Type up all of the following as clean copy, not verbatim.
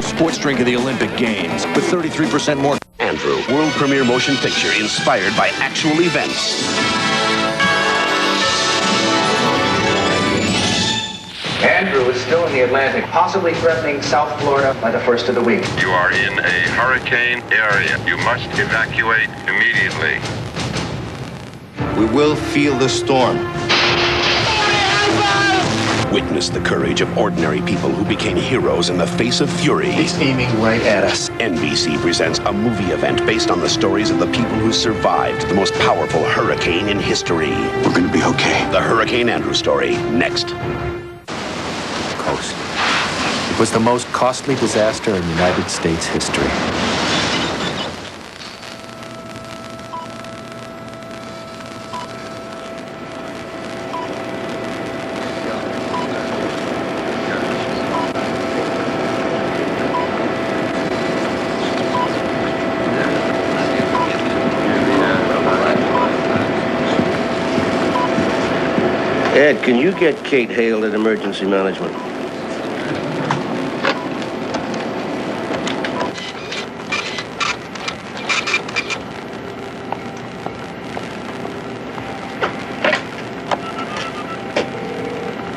Sports drink of the Olympic Games with 33% more. Andrew, world premiere motion picture inspired by actual events. Andrew is still in the Atlantic, possibly threatening South Florida by the first of the week. You are in a hurricane area. You must evacuate immediately. We will feel the storm. Witness the courage of ordinary people who became heroes in the face of fury. He's aiming right at us. NBC presents a movie event based on the stories of the people who survived the most powerful hurricane in history. We're gonna be okay. The Hurricane Andrew story, next. Coast. It was the most costly disaster in United States history. Ed, can you get Kate Hale at emergency management?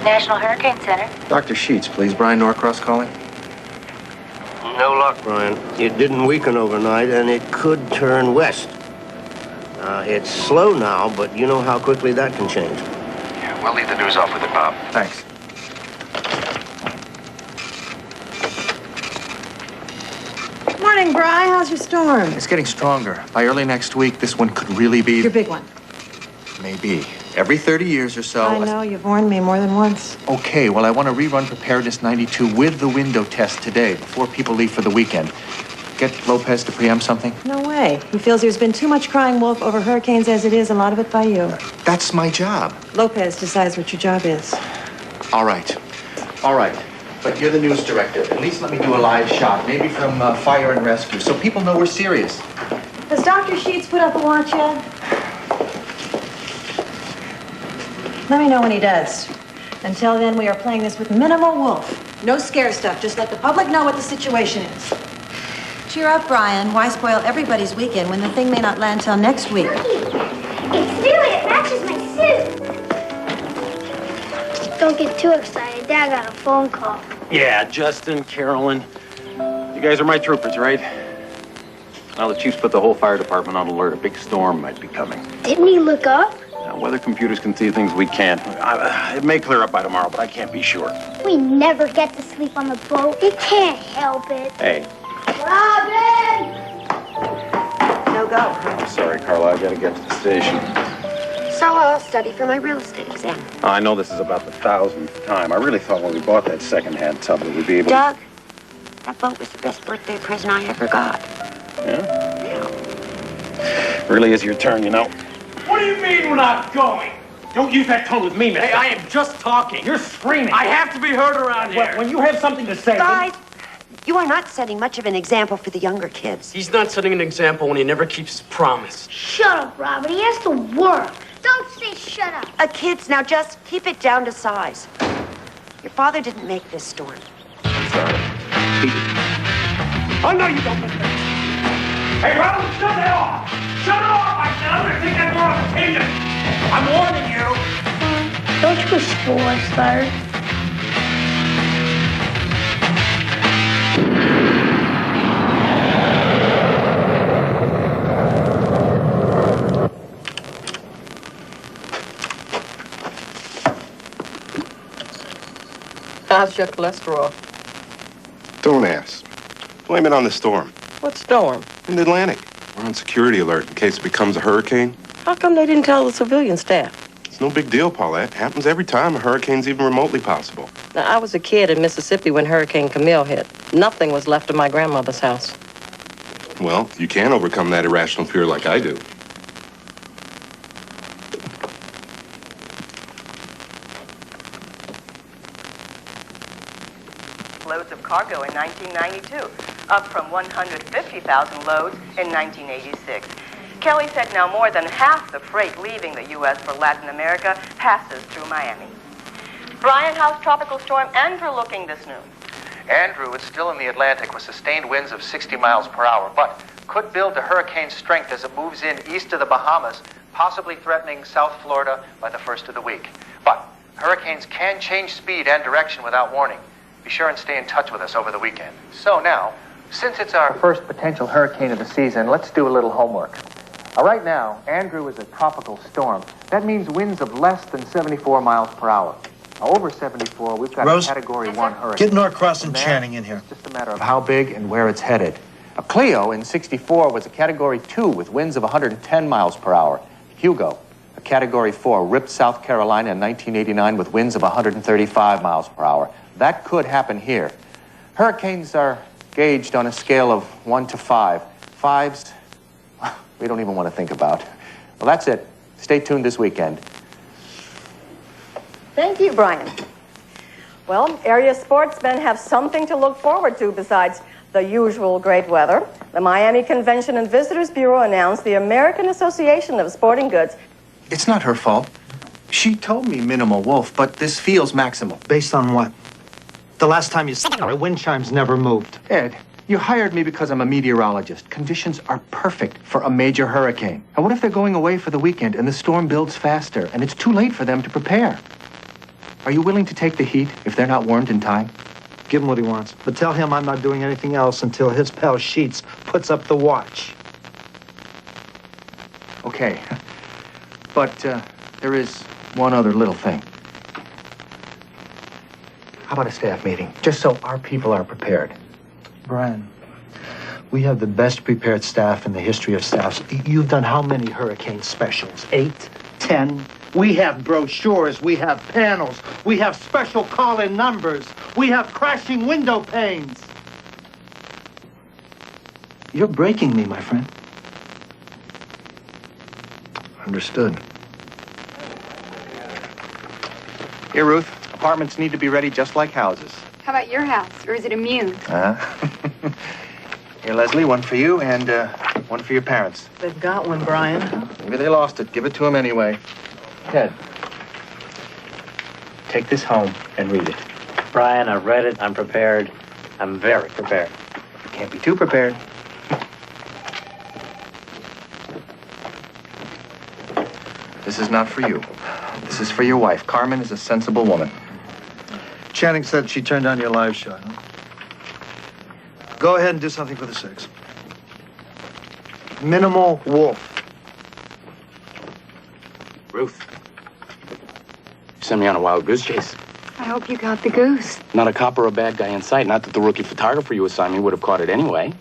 National Hurricane Center. Dr. Sheets, please. Brian Norcross calling. No luck, Brian. It didn't weaken overnight, and it could turn west. It's slow now, but you know how quickly that can change. Yeah, we'll leave the news off with it, Bob. Thanks. Morning, Bri. How's your storm? It's getting stronger. By early next week, this one could really be... Your big one. Maybe. Every 30 years or so... I know. You've warned me more than once. Okay, well, I want to rerun Preparedness 92 with the window test today, before people leave for the weekend. Get Lopez to preempt something? No way. He feels there's been too much crying wolf over hurricanes as it is, a lot of it by you. That's my job. Lopez decides what your job is. All right. All right. But you're the news director. At least let me do a live shot, maybe from fire and rescue, so people know we're serious. Has Dr. Sheets put up a watch yet? Let me know when he does. Until then, we are playing this with minimal wolf. No scare stuff. Just let the public know what the situation is. Cheer up, Brian. Why spoil everybody's weekend when the thing may not land till next week? It's silly. It matches my suit. Don't get too excited. Dad got a phone call. Yeah, Justin, Carolyn. You guys are my troopers, right? Well, the chief's put the whole fire department on alert. A big storm might be coming. Didn't he look up? Now, weather computers can see things we can't. It may clear up by tomorrow, but I can't be sure. We never get to sleep on the boat. We can't help it. Hey. Robin! No go. I'm sorry, Carla. I gotta get to the station. So I'll study for my real estate exam. Oh, I know this is about the 1000th time. I really thought when we bought that second-hand tub that we'd be able Doug, that boat was the best birthday present I ever got. Yeah? Yeah. Really is your turn, you know. What do you mean we're not going? Don't use that tone with me, mister. Hey, I am just talking. You're screaming. I have to be heard around here. When you have something to say... Guys, you are not setting much of an example for the younger kids. He's not setting an example when he never keeps his promise. Shut up, Robin. He has to work. Don't say shut up. Kids, now just keep it down to size. Your father didn't make this storm. I'm sorry. Oh, no, you don't listen. Hey, Robin, shut that off. Shut it off. I said I'm going to take that door on occasion. I'm warning you. Don't you go spoil us, Larry? How's your cholesterol? Don't ask. Blame it on the storm. What storm? In the Atlantic. We're on security alert in case it becomes a hurricane. How come they didn't tell the civilian staff? It's no big deal, Paulette. Happens every time a hurricane's even remotely possible. Now, I was a kid in Mississippi when Hurricane Camille hit. Nothing was left of my grandmother's house. Well, you can overcome that irrational fear like I do. Loads of cargo in 1992, up from 150,000 loads in 1986. Kelly said now more than half the freight leaving the U.S. for Latin America passes through Miami. Brian, how's Tropical Storm Andrew looking this noon? Andrew is still in the Atlantic with sustained winds of 60 miles per hour, but could build to hurricane strength as it moves in east of the Bahamas, possibly threatening South Florida by the first of the week. But hurricanes can change speed and direction without warning. Be sure and stay in touch with us over the weekend. So now, since it's our first potential hurricane of the season, let's do a little homework. Right now, Andrew is a tropical storm. That means winds of less than 74 miles per hour. Now, over 74, we've got Rose, a Category 1 hurricane. Get Norcross and Channing in here. It's just a matter of how big and where it's headed. A Cleo in 64 was a Category 2 with winds of 110 miles per hour. Hugo, a Category 4, ripped South Carolina in 1989 with winds of 135 miles per hour. That could happen here. Hurricanes are gauged on a scale of 1 to 5. Fives, we don't even want to think about. Well, that's it. Stay tuned this weekend. Thank you, Brian. Well, area sportsmen have something to look forward to besides the usual great weather. The Miami Convention and Visitors Bureau announced the American Association of Sporting Goods. It's not her fault. She told me minimal wolf, but this feels maximal. Based on what? The last time you said it, wind chimes never moved. Ed, you hired me because I'm a meteorologist. Conditions are perfect for a major hurricane. And what if they're going away for the weekend and the storm builds faster and it's too late for them to prepare? Are you willing to take the heat if they're not warned in time? Give him what he wants. But tell him I'm not doing anything else until his pal Sheets puts up the watch. Okay. But there is one other little thing. How about a staff meeting? Just so our people are prepared. Brian, we have the best prepared staff in the history of staffs. You've done how many hurricane specials? 8? 10? We have brochures, we have panels, we have special call-in numbers, we have crashing window panes. You're breaking me, my friend. Understood. Here, Ruth. Apartments need to be ready just like houses. How about your house, or is it immune? Here, Leslie, one for you and one for your parents. They've got one, Brian. Maybe they lost it. Give it to them anyway. Ted, take this home and read it. Brian, I've read it. I'm prepared. I'm very prepared. Can't be too prepared. This is not for you. This is for your wife. Carmen is a sensible woman. Channing said she turned on your live shot, huh? Go ahead and do something for the six. Minimal wolf. Ruth, you sent me on a wild goose chase. I hope you got the goose. Not a cop or a bad guy in sight. Not that the rookie photographer you assigned me would have caught it anyway.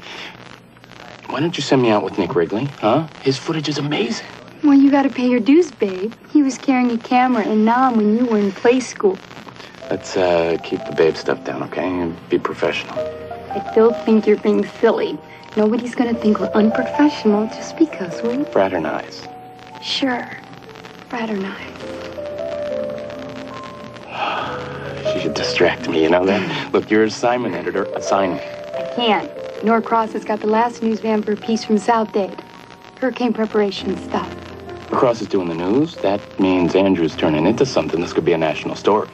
Why don't you send me out with Nick Wrigley, huh? His footage is amazing. Well, you gotta pay your dues, babe. He was carrying a camera in Nam when you were in play school. Let's keep the babe stuff down, okay? And be professional. I still think you're being silly. Nobody's gonna think we're unprofessional just because we're... Brighter eyes. Sure. Brighter eyes. She should distract me, you know that? Look, you're assignment editor. Assign me. I can't. Norcross has got the last news van for a piece from South Dade. Hurricane preparation stuff. Norcross is doing the news. That means Andrew's turning into something. This could be a national story.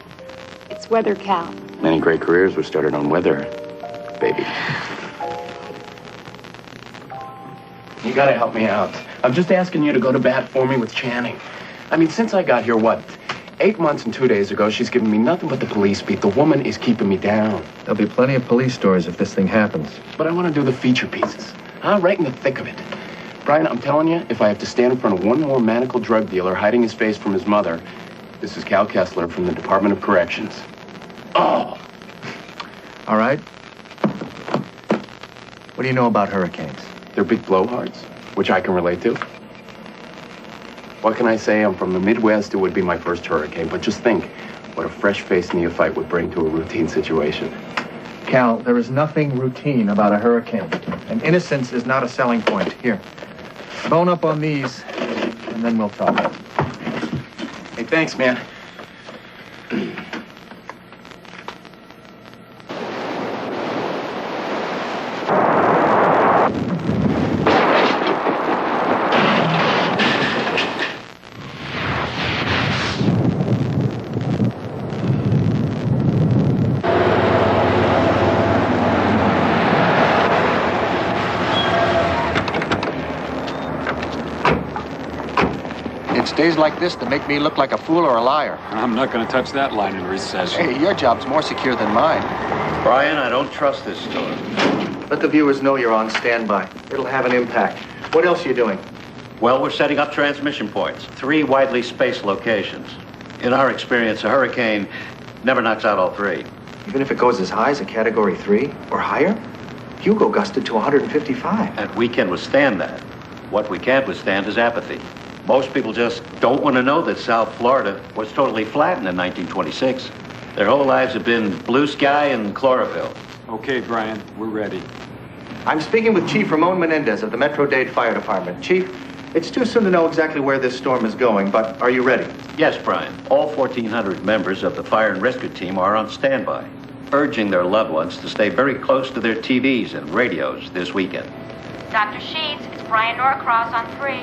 It's weather, Cal. Many great careers were started on weather, baby. You gotta help me out. I'm just asking you to go to bat for me with Channing. I mean, since I got here, what, 8 months and 2 days ago, she's given me nothing but the police beat. The woman is keeping me down. There'll be plenty of police stories if this thing happens. But I want to do the feature pieces. Right in the thick of it. Brian, I'm telling you, if I have to stand in front of one more manacled drug dealer hiding his face from his mother, this is Cal Kessler from the Department of Corrections. Oh! All right. What do you know about hurricanes? They're big blowhards, which I can relate to. What can I say? I'm from the Midwest. It would be my first hurricane. But just think what a fresh-faced neophyte would bring to a routine situation. Cal, there is nothing routine about a hurricane. And innocence is not a selling point. Here, bone up on these, and then we'll talk. Hey, thanks, man. days like this that make me look like a fool or a liar. I'm not going to touch that line in recession. Hey, your job's more secure than mine. Brian, I don't trust this story. Let the viewers know you're on standby. It'll have an impact. What else are you doing? Well, we're setting up transmission points, 3 widely spaced locations. In our experience, a hurricane never knocks out all 3. Even if it goes as high as a Category 3 or higher? Hugo gusted to 155. And we can withstand that. What we can't withstand is apathy. Most people just don't want to know that South Florida was totally flattened in 1926. Their whole lives have been blue sky and chlorophyll. Okay, Brian, we're ready. I'm speaking with Chief Ramon Menendez of the Metro-Dade Fire Department. Chief, it's too soon to know exactly where this storm is going, but are you ready? Yes, Brian. All 1,400 members of the fire and rescue team are on standby, urging their loved ones to stay very close to their TVs and radios this weekend. Dr. Sheets, it's Brian Norcross on 3.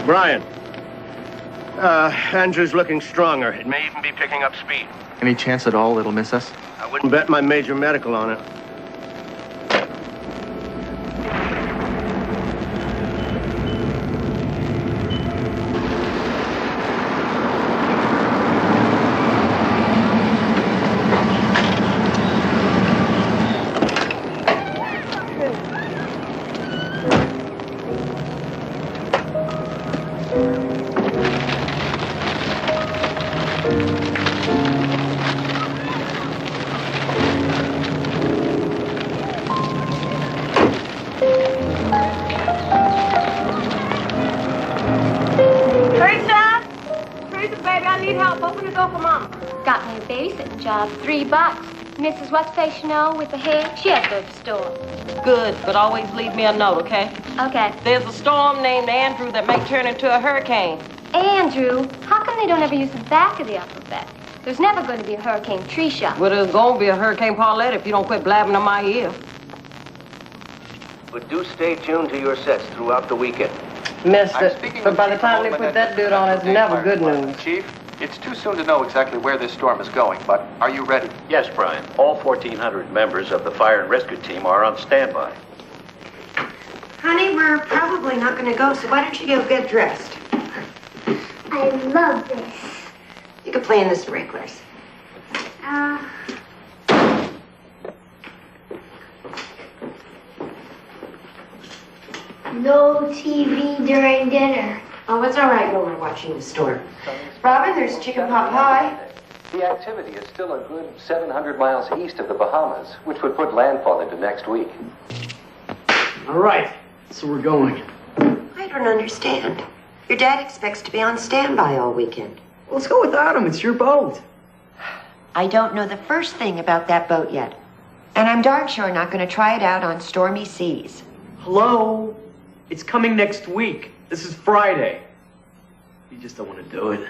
Brian. Andrew's looking stronger. It may even be picking up speed. Any chance at all it'll miss us? I wouldn't bet my major medical on it. $3. Mrs. What's face you know with the hair? She has to go to the store. Good, but always leave me a note, okay? Okay. There's a storm named Andrew that may turn into a hurricane. Andrew? How come they don't ever use the back of the alphabet? There's never going to be a Hurricane Trisha. Well, there's going to be a Hurricane Paulette if you don't quit blabbing in my ear. But do stay tuned to your sets throughout the weekend. Missed it. But by the time they put that dude on, it's never good news. Chief, it's too soon to know exactly where this storm is going, but are you ready? Yes, Brian. All 1,400 members of the fire and rescue team are on standby. Honey, we're probably not going to go, so why don't you go get dressed? I love this. You could play in the sprinklers. No TV during dinner. Oh, it's all right when we're watching the storm. Robin, there's chicken pot pie. The activity is still a good 700 miles east of the Bahamas, which would put landfall into next week. All right, so we're going. I don't understand. Your dad expects to be on standby all weekend. Well, let's go without him. It's your boat. I don't know the first thing about that boat yet. And I'm darn sure not going to try it out on stormy seas. Hello? It's coming next week. This is Friday. You just don't want to do it.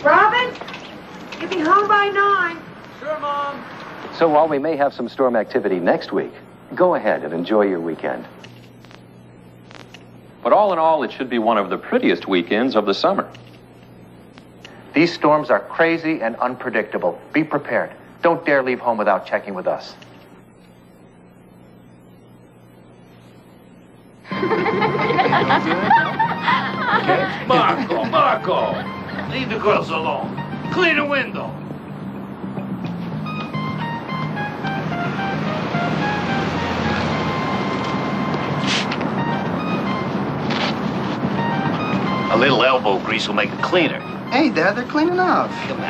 Robin, you'll be home by 9. Sure, Mom. So while we may have some storm activity next week, go ahead and enjoy your weekend. But all in all, it should be one of the prettiest weekends of the summer. These storms are crazy and unpredictable. Be prepared. Don't dare leave home without checking with us. Marco! Leave the girls alone. Clear the window. A little elbow grease will make it cleaner. Hey, Dad, they're cleaning up. Come on.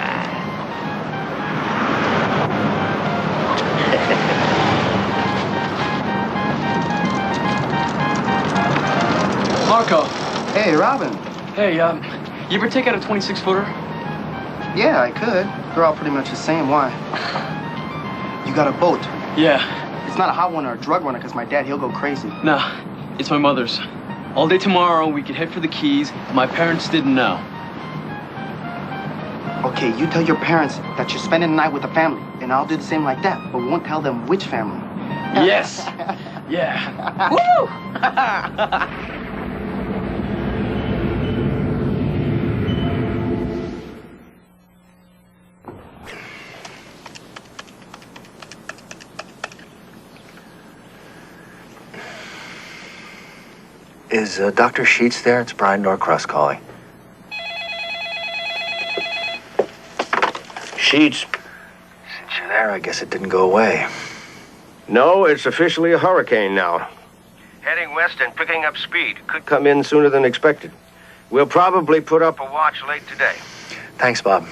Marco. Hey, Robin. Hey, you ever take out a 26-footer? Yeah, I could. They're all pretty much the same. Why? You got a boat? Yeah. It's not a hot one or a drug runner, because my dad, he'll go crazy. Nah, it's my mother's. All day tomorrow, we could head for the Keys. My parents didn't know. Okay, you tell your parents that you're spending the night with the family, and I'll do the same like that, but we won't tell them which family. Yes. Yeah. Woo! Is Dr. Sheets there? It's Brian Norcross calling. Sheets. Since you're there, I guess it didn't go away. No, it's officially a hurricane now. Heading west and picking up speed. Could come in sooner than expected. We'll probably put up a watch late today. Thanks, Bob.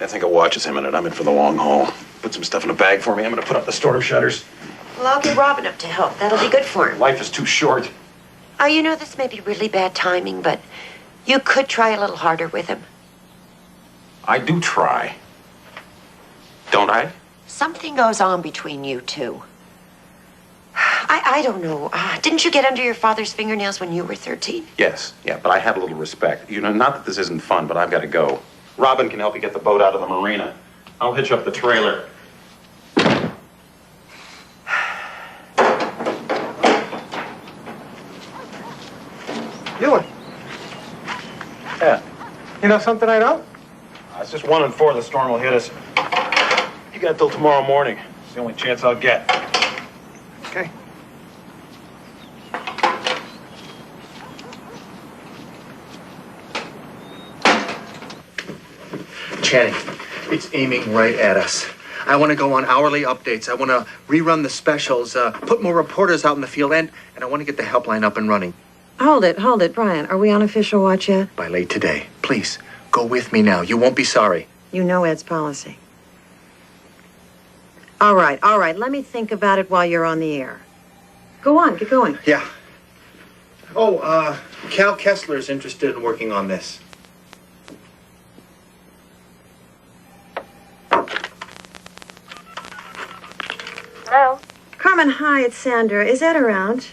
I think a watch is imminent. I'm in for the long haul. Put some stuff in a bag for me. I'm gonna put up the storm shutters. Well, I'll get Robin up to help. That'll be good for him. Life is too short. You know, this may be really bad timing, but you could try a little harder with him. I do try. Don't I? Something goes on between you two. I don't know. Didn't you get under your father's fingernails when you were 13? Yes, yeah, but I had a little respect. You know, not that this isn't fun, but I've got to go. Robin can help you get the boat out of the marina. I'll hitch up the trailer. Ewan. Yeah. You know something I don't? It's just 1 in 4 the storm will hit us. You got till tomorrow morning. It's the only chance I'll get. Okay. Channing, it's aiming right at us. I want to go on hourly updates. I want to rerun the specials, put more reporters out in the field, and I want to get the helpline up and running. Hold it, Brian. Are we on official watch yet? By late today. Please, go with me now. You won't be sorry. You know Ed's policy. All right. Let me think about it while you're on the air. Go on, get going. Yeah. Oh, Cal Kessler's interested in working on this. Hello? Carmen, hi, it's Sandra. Is Ed around?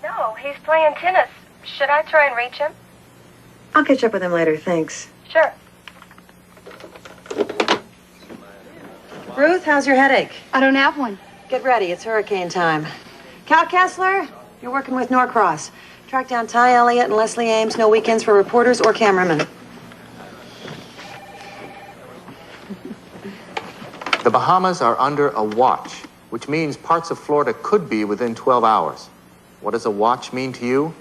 No, he's playing tennis. Should I try and reach him? I'll catch up with him later, thanks. Sure. Ruth, how's your headache? I don't have one. Get ready, it's hurricane time. Cal Kessler, you're working with Norcross. Track down Ty Elliott and Leslie Ames. No weekends for reporters or cameramen. The Bahamas are under a watch, which means parts of Florida could be within 12 hours. What does a watch mean to you?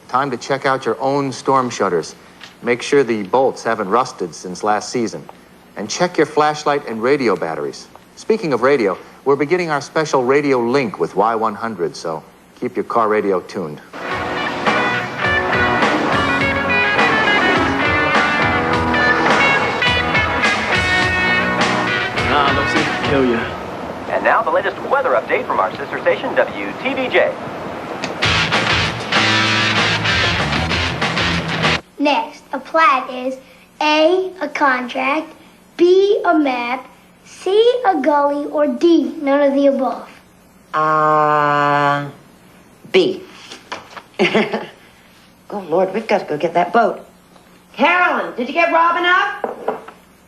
Time to check out your own storm shutters. Make sure the bolts haven't rusted since last season. And check your flashlight and radio batteries. Speaking of radio, we're beginning our special radio link with Y100, so keep your car radio tuned. Looks like it'll kill you. And now the latest weather update from our sister station, WTVJ. Next, a plat is A, a contract, B, a map, C, a gully, or D, none of the above. B. Oh, Lord, we've got to go get that boat. Carolyn, did you get Robin up?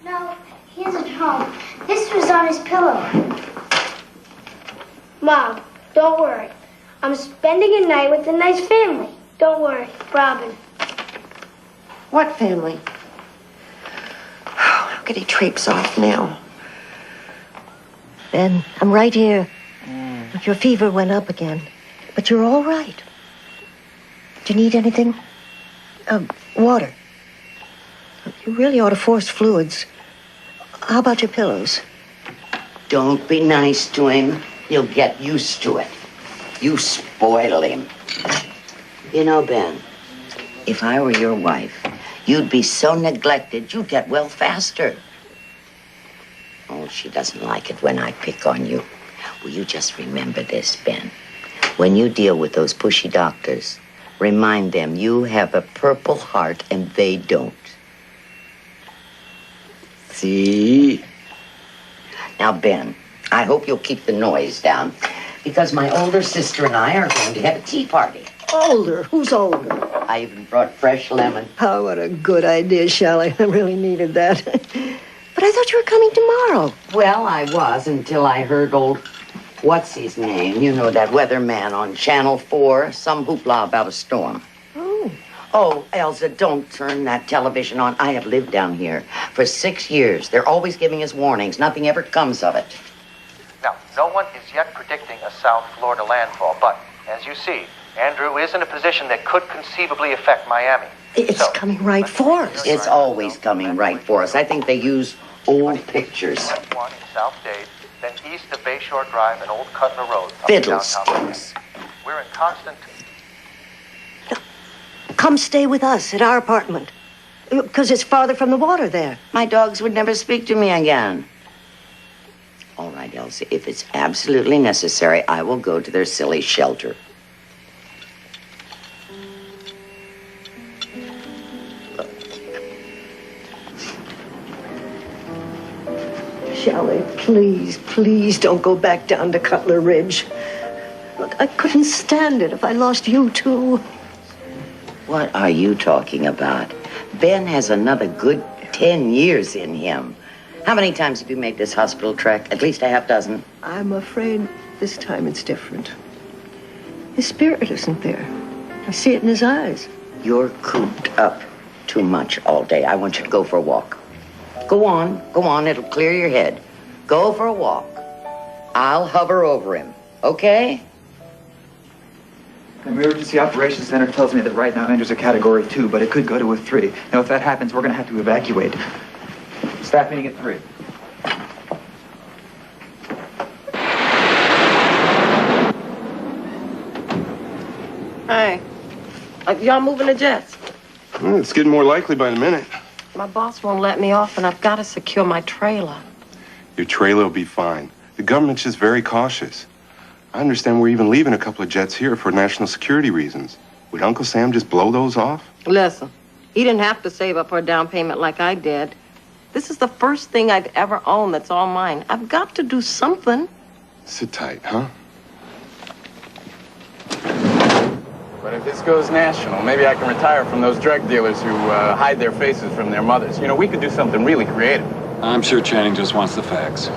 No, he isn't home. This was on his pillow. Mom, don't worry. I'm spending a night with a nice family. Don't worry, Robin. What family? Oh, how could he traipse off now? Ben, I'm right here. Your fever went up again, but you're all right. Do you need anything? Water. You really ought to force fluids. How about your pillows? Don't be nice to him. He'll get used to it. You spoil him. You know, Ben, if I were your wife, you'd be so neglected, you'd get well faster. Oh, she doesn't like it when I pick on you. Will you just remember this, Ben? When you deal with those pushy doctors, remind them you have a Purple Heart and they don't. See? Now, Ben, I hope you'll keep the noise down, because my older sister and I are going to have a tea party. Older? Who's older? I even brought fresh lemon. Oh, what a good idea, Shelley. I really needed that. But I thought you were coming tomorrow. Well, I was until I heard old, what's his name? You know, that weatherman on Channel 4, some hoopla about a storm. Oh, Elsa, don't turn that television on. I have lived down here for 6 years. They're always giving us warnings. Nothing ever comes of it. Now, no one is yet predicting a South Florida landfall, but as you see, Andrew is in a position that could conceivably affect Miami. It's coming right for us. It's always coming right for us. I think they use old pictures. One in South Dade, then east of Bayshore Drive and Old Cutler Road. up to downtown Miami. Fiddlesticks. We're in constant... Come stay with us at our apartment. Because it's farther from the water there. My dogs would never speak to me again. All right, Elsie, if it's absolutely necessary, I will go to their silly shelter. Shelley, please, please don't go back down to Cutler Ridge. Look, I couldn't stand it if I lost you, too. What are you talking about? Ben has another good 10 years in him. How many times have you made this hospital trek? At least a half dozen. I'm afraid this time it's different. His spirit isn't there. I see it in his eyes. You're cooped up too much all day. I want you to go for a walk. Go on. It'll clear your head. Go for a walk. I'll hover over him, okay? The Emergency Operations Center tells me that right now Andrew's a Category 2, but it could go to a 3. Now, if that happens, we're going to have to evacuate. Staff meeting at 3. Hey, y'all moving the jets? Well, it's getting more likely by the minute. My boss won't let me off, and I've got to secure my trailer. Your trailer will be fine. The government's just very cautious. I understand we're even leaving a couple of jets here for national security reasons. Would Uncle Sam just blow those off? Listen, he didn't have to save up for a down payment like I did. This is the first thing I've ever owned that's all mine. I've got to do something. Sit tight, huh? But if this goes national, maybe I can retire from those drug dealers who hide their faces from their mothers. You know, we could do something really creative. I'm sure Channing just wants the facts.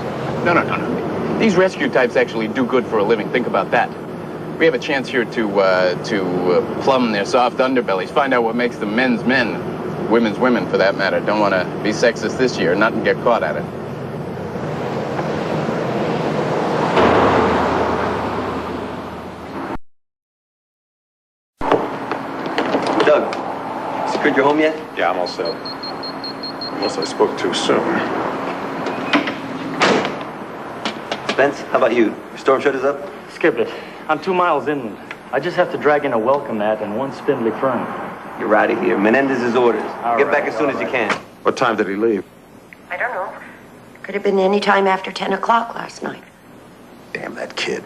No. These rescue types actually do good for a living. Think about that. We have a chance here to plumb their soft underbellies, find out what makes them men's men, women's women, for that matter. Don't want to be sexist this year, not get caught at it. Doug, secured your home yet? Yeah, I'm all set. Unless I spoke too soon. Spence, how about you? Your storm shutters up? Skip it. I'm 2 miles inland. I just have to drag in a welcome mat and one spindly fern. You're out of here. Menendez's orders. Get back as soon as you can. What time did he leave? I don't know. Could have been any time after 10 o'clock last night. Damn that kid.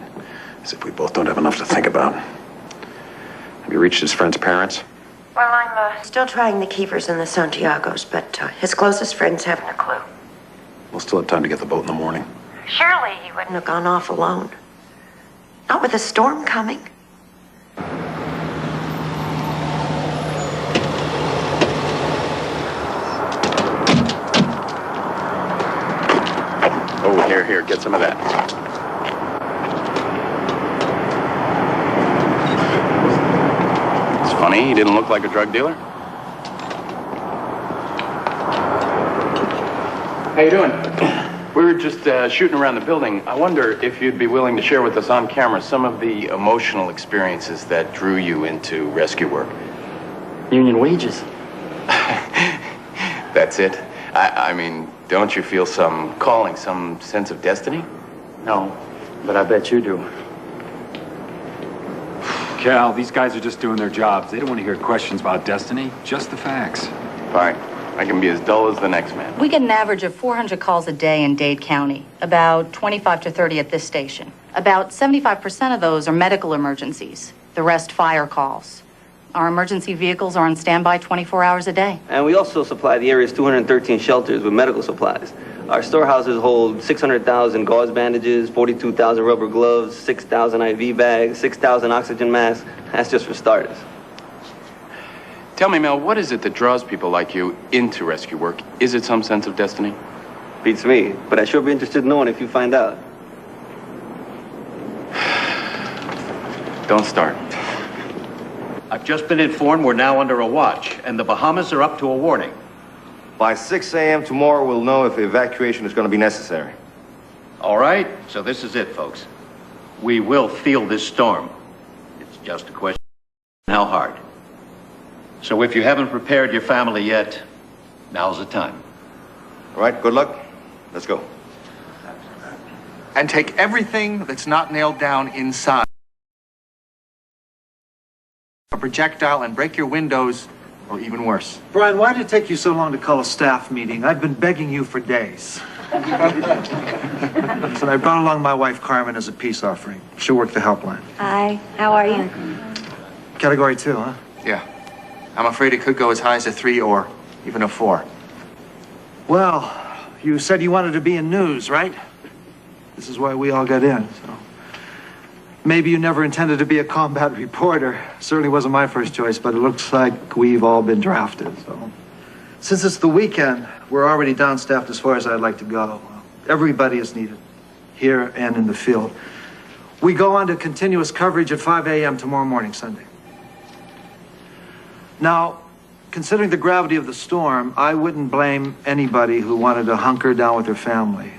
As if we both don't have enough to think about. Have you reached his friend's parents? Well, I'm still trying the Keevers and the Santiagos, but his closest friends haven't a clue. We'll still have time to get the boat in the morning. Surely he wouldn't have gone off alone. Not with a storm coming. Oh, here, get some of that. It's funny, he didn't look like a drug dealer. How you doing? We were just shooting around the building. I wonder if you'd be willing to share with us on camera some of the emotional experiences that drew you into rescue work. Union wages. That's it? I mean, don't you feel some calling, some sense of destiny? No, but I bet you do. Cal, these guys are just doing their jobs. They don't want to hear questions about destiny, just the facts. Fine. I can be as dull as the next man. We get an average of 400 calls a day in Dade County, about 25 to 30 at this station. About 75% of those are medical emergencies, the rest fire calls. Our emergency vehicles are on standby 24 hours a day. And we also supply the area's 213 shelters with medical supplies. Our storehouses hold 600,000 gauze bandages, 42,000 rubber gloves, 6,000 IV bags, 6,000 oxygen masks. That's just for starters. Tell me, Mel, what is it that draws people like you into rescue work? Is it some sense of destiny? Beats me, but I'd sure be interested in knowing if you find out. Don't start. I've just been informed we're now under a watch, and the Bahamas are up to a warning. By 6 a.m. tomorrow, we'll know if evacuation is going to be necessary. All right, so this is it, folks. We will feel this storm. It's just a question of how hard. So if you haven't prepared your family yet, now's the time. All right, good luck. Let's go. And take everything that's not nailed down inside a projectile and break your windows, or even worse. Brian, why did it take you so long to call a staff meeting? I've been begging you for days. Listen, I brought along my wife, Carmen, as a peace offering. She'll work the helpline. Hi, how are you? Category 2, huh? Yeah. I'm afraid it could go as high as a 3 or even a 4. Well, you said you wanted to be in news, right? This is why we all got in, so. Maybe you never intended to be a combat reporter. Certainly wasn't my first choice, but it looks like we've all been drafted, so. Since it's the weekend, we're already down-staffed as far as I'd like to go. Everybody is needed, here and in the field. We go on to continuous coverage at 5 a.m. tomorrow morning, Sunday. Now, considering the gravity of the storm, I wouldn't blame anybody who wanted to hunker down with their family.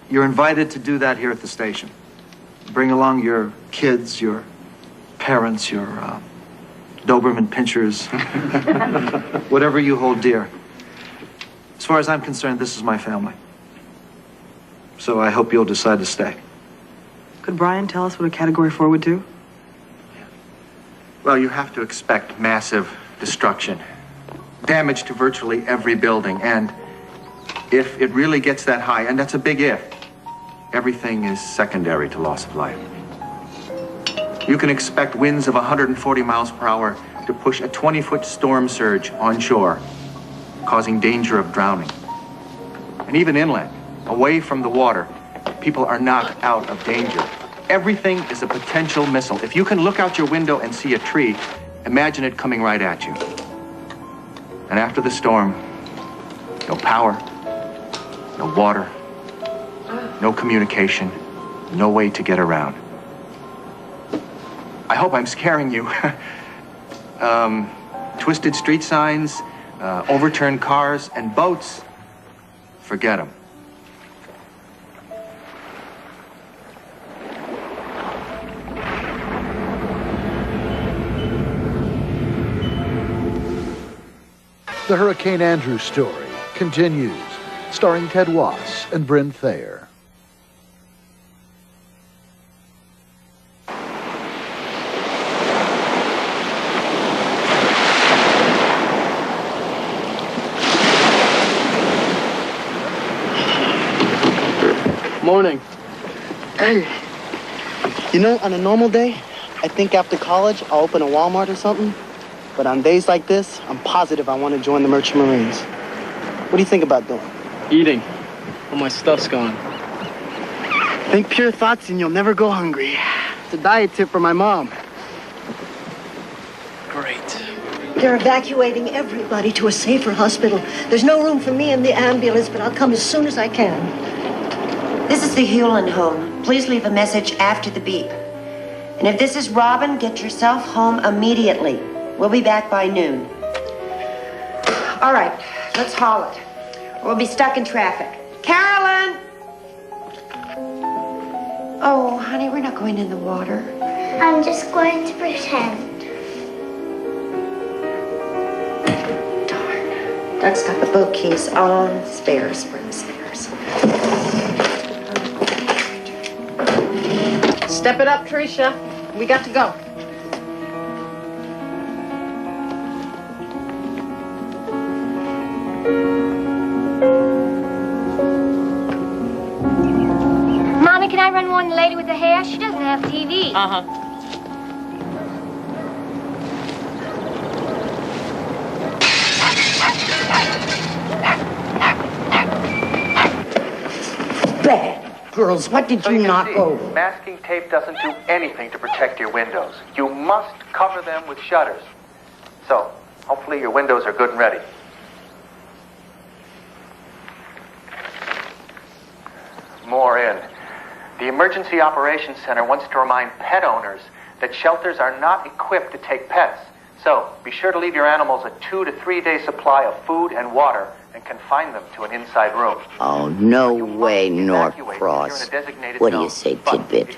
You're invited to do that here at the station. Bring along your kids, your parents, your Doberman pinchers, whatever you hold dear. As far as I'm concerned, this is my family. So I hope you'll decide to stay. Could Brian tell us what a Category 4 would do? Well, you have to expect massive destruction, damage to virtually every building, and if it really gets that high, and that's a big if, everything is secondary to loss of life. You can expect winds of 140 miles per hour to push a 20-foot storm surge onshore, causing danger of drowning. And even inland, away from the water, people are not out of danger. Everything is a potential missile. If you can look out your window and see a tree, imagine it coming right at you. And after the storm, no power, no water, no communication, no way to get around. I hope I'm scaring you. Twisted street signs, overturned cars, and boats, forget them. The Hurricane Andrew story continues, starring Ted Wass and Bryn Thayer. Morning. Hey, you know, on a normal day, I think after college, I'll open a Walmart or something. But on days like this, I'm positive I want to join the Merchant Marines. What do you think about doing? Eating. All my stuff's gone. Think pure thoughts and you'll never go hungry. It's a diet tip from my mom. Great. They're evacuating everybody to a safer hospital. There's no room for me in the ambulance, but I'll come as soon as I can. This is the Hewlin home. Please leave a message after the beep. And if this is Robin, get yourself home immediately. We'll be back by noon. All right, let's haul it. We'll be stuck in traffic. Carolyn! Oh, honey, we're not going in the water. I'm just going to pretend. Doug's got the boat keys on spares, bring spares. Step it up, Tricia. We got to go. Mommy, can I run one lady with the hair, she doesn't have TV. Uh-huh. Bad. Girls, what did you knock over? Masking tape doesn't do anything to protect your windows. You must cover them with shutters. So, hopefully your windows are good and ready. More in. The Emergency Operations Center wants to remind pet owners that shelters are not equipped to take pets. So, be sure to leave your animals a 2 to 3 day supply of food and water and confine them to an inside room. Oh, no way, Norcross. What do you say, Tidbit?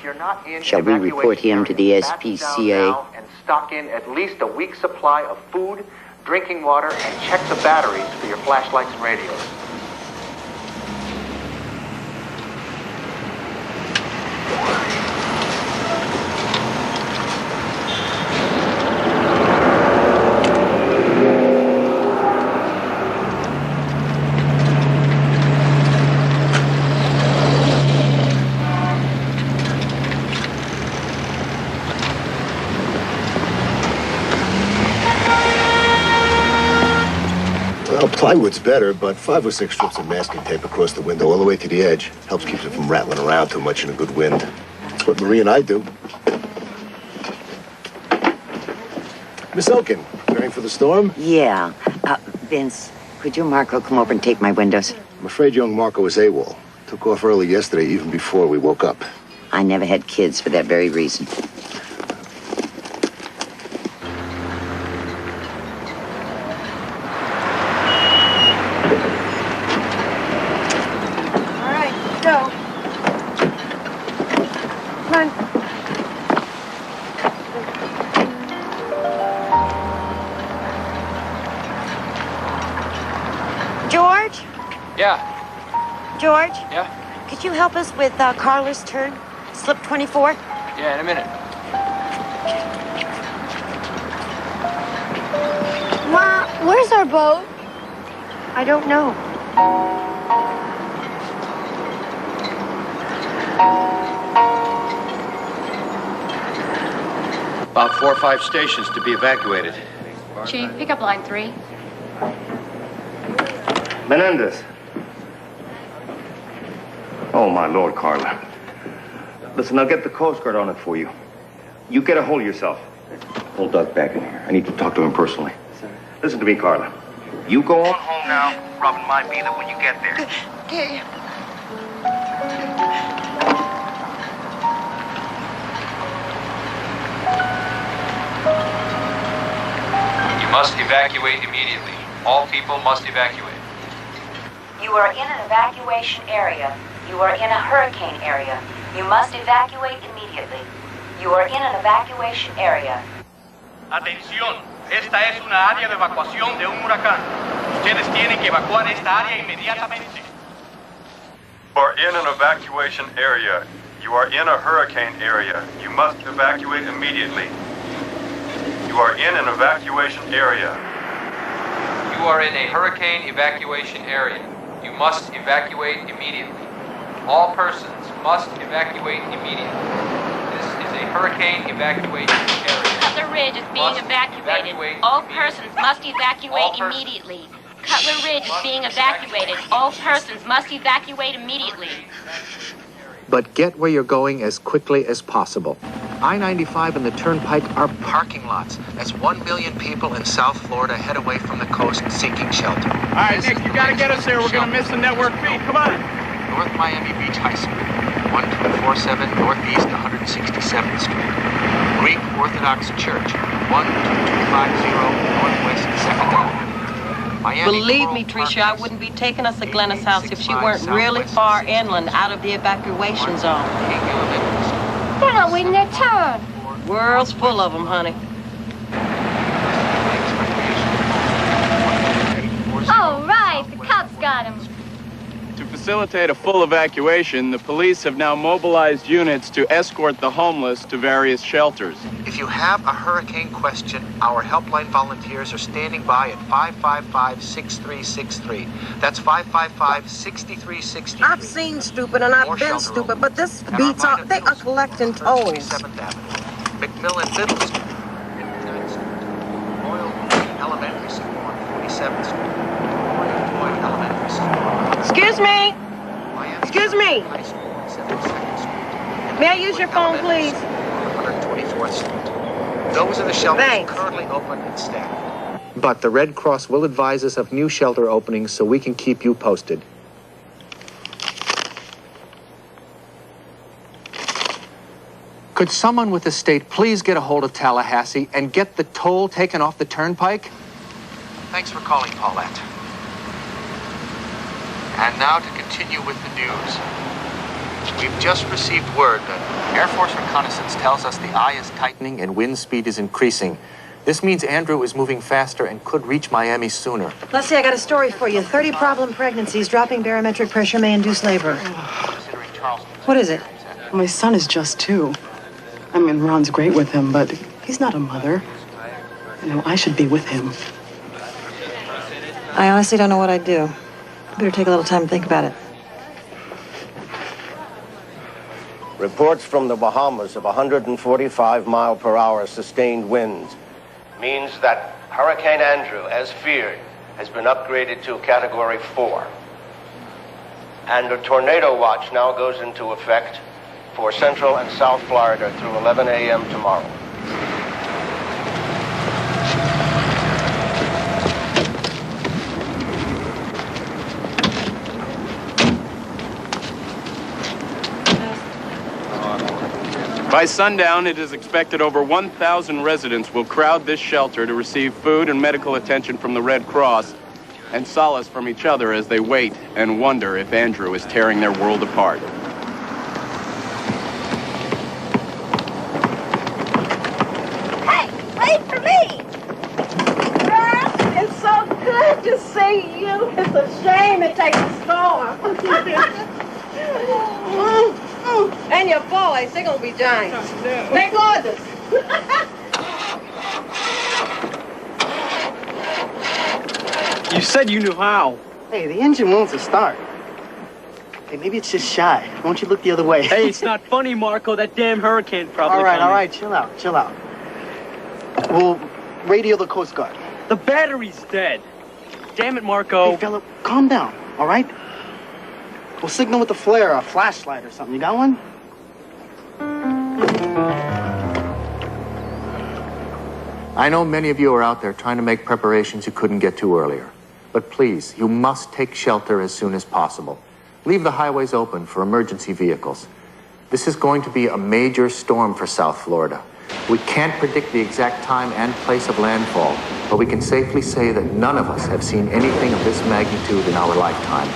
Shall we report him to the SPCA? And stock in at least a week's supply of food, drinking water, and check the batteries for your flashlights and radios. Plywood's better, but 5 or 6 strips of masking tape across the window all the way to the edge helps keep it from rattling around too much in a good wind. That's what Marie and I do. Miss Elkin, preparing for the storm? Yeah. Vince, could you and Marco come over and take my windows? I'm afraid young Marco was AWOL. Took off early yesterday, even before we woke up. I never had kids for that very reason. George? Yeah? Could you help us with Carla's turn? Slip 24? Yeah, in a minute. Ma, where's our boat? I don't know. About 4 or 5 stations to be evacuated. Chief, pick up line 3. Menendez. Oh, my Lord, Carla. Listen, I'll get the Coast Guard on it for you. You get a hold of yourself. Pull Doug back in here. I need to talk to him personally. Listen to me, Carla. You go on home now. Robin might be there when you get there. Okay. You must evacuate immediately. All people must evacuate. You are in an evacuation area. You are in a hurricane area. You must evacuate immediately. You are in an evacuation area. Atención, esta es una área de evacuación de un huracán. Ustedes tienen que evacuar esta área inmediatamente. You are in an evacuation area. You are in a hurricane area. You must evacuate immediately. You are in an evacuation area. You are in a hurricane evacuation area. You must evacuate immediately. All persons must evacuate immediately. This is a hurricane evacuation area. Cutler Ridge is being evacuated. All persons must evacuate immediately. Cutler Ridge is being evacuated. All persons must evacuate immediately. But get where you're going as quickly as possible. I-95 and the Turnpike are parking lots as 1 million people in South Florida head away from the coast seeking shelter. All right, Nick, you gotta get us there. We're gonna miss the network feed. Come on. North Miami Beach High School, 1247 Northeast 167th Street. Greek Orthodox Church, 12250 Northwest 2nd Avenue. Miami Believe Coral me, Park Tricia, I wouldn't be taking us to Glennis House if she weren't really far inland out of the evacuation zone. They're not waiting their turn. World's full of them, honey. All right, the cops got him. To facilitate a full evacuation, the police have now mobilized units to escort the homeless to various shelters. If you have a hurricane question, our helpline volunteers are standing by at 555-6363. That's 555-6363. I've seen stupid and I've been stupid, but this beats all. They are collecting tolls. 27th Avenue, McMillan Middle Street, 59th Street, Royal Elementary School on 47th Street, Royal Elementary School. Excuse me. Excuse me. May I use your phone, please? 124th Street. Those are the shelters currently open and staffed. But the Red Cross will advise us of new shelter openings so we can keep you posted. Could someone with the state please get a hold of Tallahassee and get the toll taken off the turnpike? Thanks for calling, Paulette. And now to continue with the news. We've just received word that Air Force reconnaissance tells us the eye is tightening and wind speed is increasing. This means Andrew is moving faster and could reach Miami sooner. Leslie, I got a story for you. 30 problem pregnancies. Dropping barometric pressure may induce labor. What is it? My son is just 2. I mean, Ron's great with him, but he's not a mother. You know, I should be with him. I honestly don't know what I'd do. Better take a little time to think about it. Reports from the Bahamas of 145-mile-per-hour sustained winds means that Hurricane Andrew, as feared, has been upgraded to Category 4. And a tornado watch now goes into effect for Central and South Florida through 11 a.m. tomorrow. By sundown, it is expected over 1,000 residents will crowd this shelter to receive food and medical attention from the Red Cross and solace from each other as they wait and wonder if Andrew is tearing their world apart. Hey, wait for me! Girl, it's so good to see you. It's a shame it takes a storm. And your boys, they're gonna be giants. They're gorgeous. You said you knew how. Hey, the engine won't start. Hey, maybe it's just shy. Why don't you look the other way? Hey, it's not funny, Marco. That damn hurricane probably all right, chill out. We'll radio the Coast Guard. The battery's dead. Damn it, Marco. Hey, fella, calm down, all right? We'll signal with a flare or a flashlight or something. You got one? I know many of you are out there trying to make preparations you couldn't get to earlier. But please, you must take shelter as soon as possible. Leave the highways open for emergency vehicles. This is going to be a major storm for South Florida. We can't predict the exact time and place of landfall, but we can safely say that none of us have seen anything of this magnitude in our lifetime.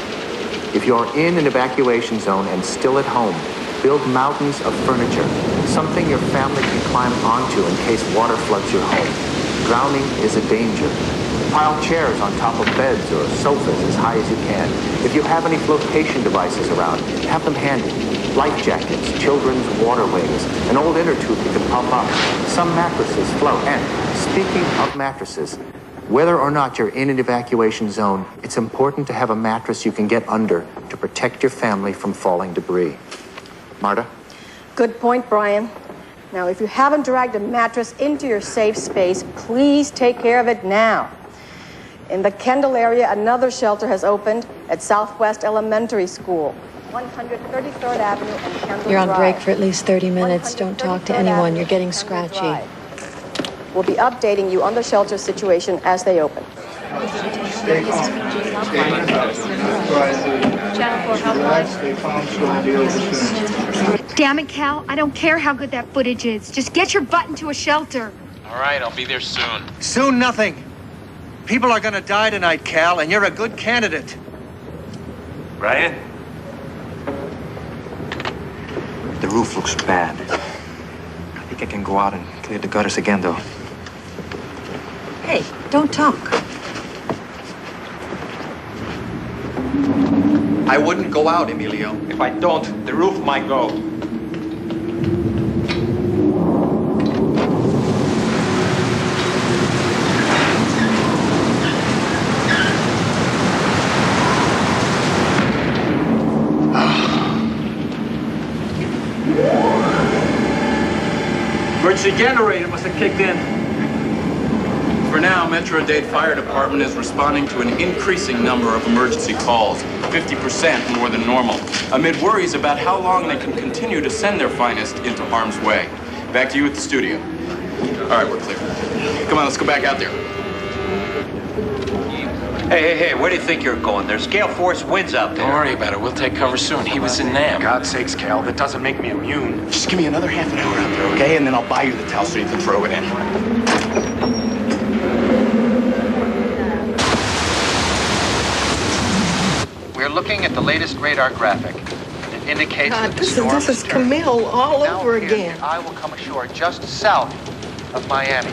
If you're in an evacuation zone and still at home, build mountains of furniture, something your family can climb onto in case water floods your home. Drowning is a danger. Pile chairs on top of beds or sofas as high as you can. If you have any flotation devices around, have them handy. Life jackets, children's water wings, an old inner tube you can pump up. Some mattresses float. And speaking of mattresses, whether or not you're in an evacuation zone, it's important to have a mattress you can get under to protect your family from falling debris. Marta? Good point, Brian. Now, if you haven't dragged a mattress into your safe space, please take care of it now. In the Kendall area, another shelter has opened at Southwest Elementary School, 133rd Avenue and Kendall You're on Drive. break for at least 30 minutes. Don't talk to anyone. You're getting scratchy. We'll be updating you on the shelter situation as they open. Damn it, Cal. I don't care how good that footage is. Just get your butt into a shelter. All right, I'll be there soon. Soon nothing. People are gonna die tonight, Cal, and you're a good candidate. Brian? The roof looks bad. I think I can go out and clear the gutters again, though. Hey, don't talk. I wouldn't go out, Emilio. If I don't, the roof might go. Emergency generator must have kicked in. For now, Metro-Dade Fire Department is responding to an increasing number of emergency calls, 50% more than normal, amid worries about how long they can continue to send their finest into harm's way. Back to you at the studio. All right, we're clear. Come on, let's go back out there. Hey, where do you think you're going? There's gale force winds out there. Don't worry about it. We'll take cover soon. He was in NAM. God's sakes, Cal, that doesn't make me immune. Just give me another half an hour out there, okay? And then I'll buy you the towel so you can throw it in. We're looking at the latest radar graphic. It indicates that the storm this is Camille all over again. I will come ashore just south of Miami.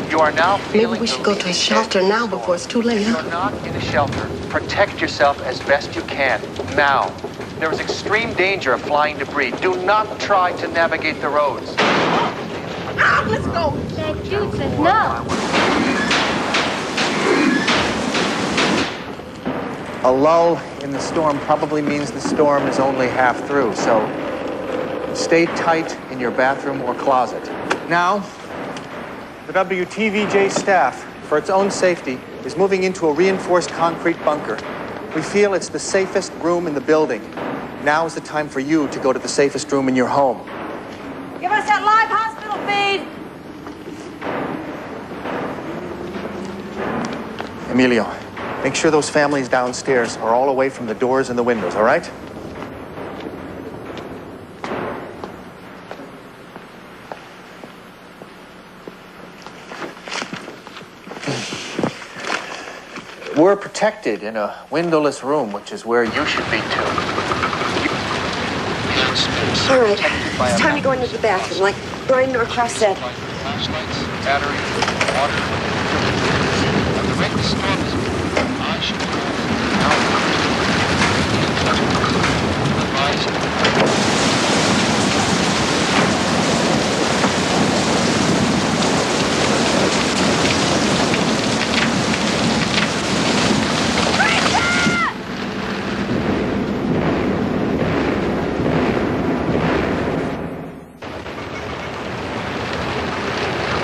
You are now feeling. Maybe we should go to a shelter now before it's too late. If you're not in a shelter, protect yourself as best you can now. There is extreme danger of flying debris. Do not try to navigate the roads. Ah, let's go. That dude says no. A lull in the storm probably means the storm is only half through, so stay tight in your bathroom or closet. Now, the WTVJ staff, for its own safety, is moving into a reinforced concrete bunker. We feel it's the safest room in the building. Now is the time for you to go to the safest room in your home. Give us that live hospital feed! Emilio, make sure those families downstairs are all away from the doors and the windows, all right? We're protected in a windowless room, which is where you should be too. All right, it's time to go into the bathroom, like Brian Norcross said. Flashlights, battery, water. The rate of storm is I should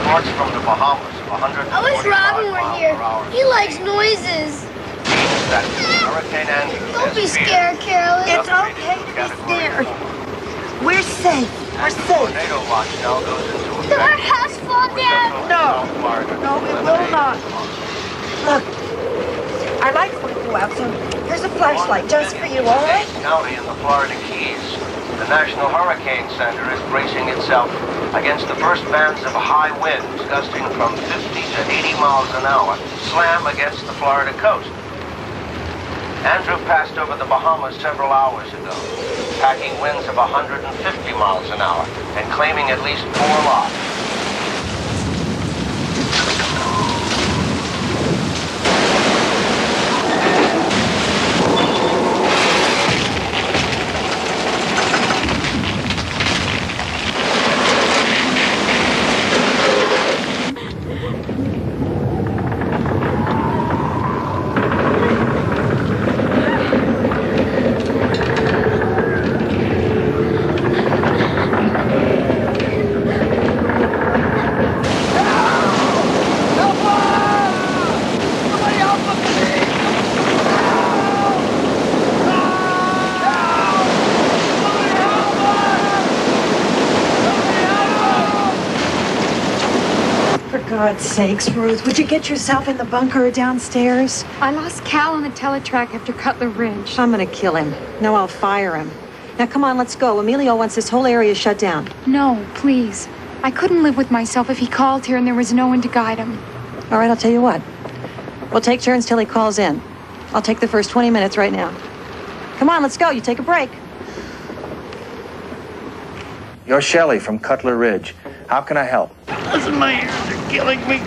Reports from the Bahamas of 145 I wish Robin were here. He likes noises. That Hurricane Andrew Don't be scared, Carolyn. It's okay to be scared. We're safe. We're safe. Tornado watch now goes into Did our house fall down? No. No, it will not. Look, our lights won't go out, so here's a flashlight just for you, all right? County in the Florida Keys. The National Hurricane Center is bracing itself against the first bands of high winds gusting from 50 to 80 miles an hour slam against the Florida coast. Andrew passed over the Bahamas several hours ago, packing winds of 150 miles an hour and claiming at least 4 lives. For God's sakes, Ruth, would you get yourself in the bunker or downstairs? I lost Cal on the teletrack after Cutler Ridge. I'm gonna kill him. No, I'll fire him. Now, come on, let's go. Emilio wants this whole area shut down. No, please. I couldn't live with myself if he called here and there was no one to guide him. All right, I'll tell you what. We'll take turns till he calls in. I'll take the first 20 minutes right now. Come on, let's go. You take a break. You're Shelley from Cutler Ridge. How can I help? Listen, my ears are killing me.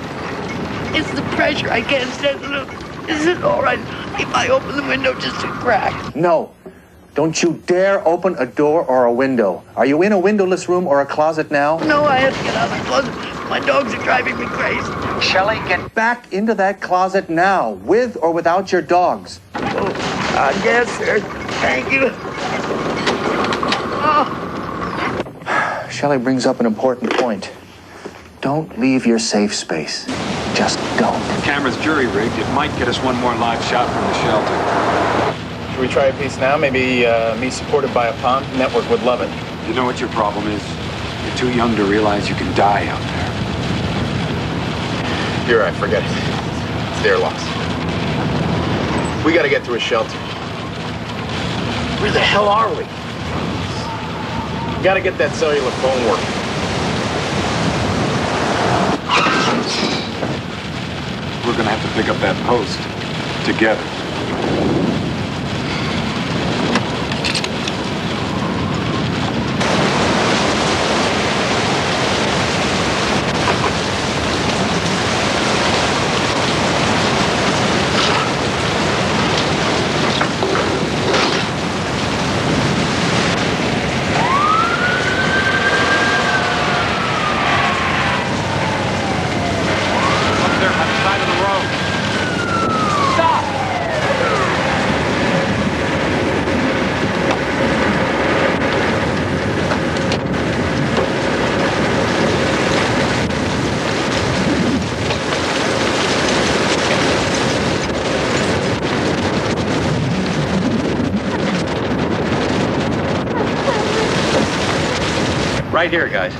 It's the pressure. I can't stand it. Is it all right? If I open the window just a crack. No. Don't you dare open a door or a window. Are you in a windowless room or a closet now? No, I have to get out of the closet. My dogs are driving me crazy. Shelley, get back into that closet now, with or without your dogs. Oh, I guess, sir. Thank you. Shelley brings up an important point. Don't leave your safe space. Just don't. Camera's jury rigged. It might get us one more live shot from the shelter. Should we try a piece now? Maybe me supported by a pond? Network would love it. You know what your problem is? You're too young to realize you can die out there. You're right, forget it. It's their loss. We gotta get to a shelter. Where the hell are we? We gotta get that cellular phone working. We're gonna have to pick up that post together. Right here, guys.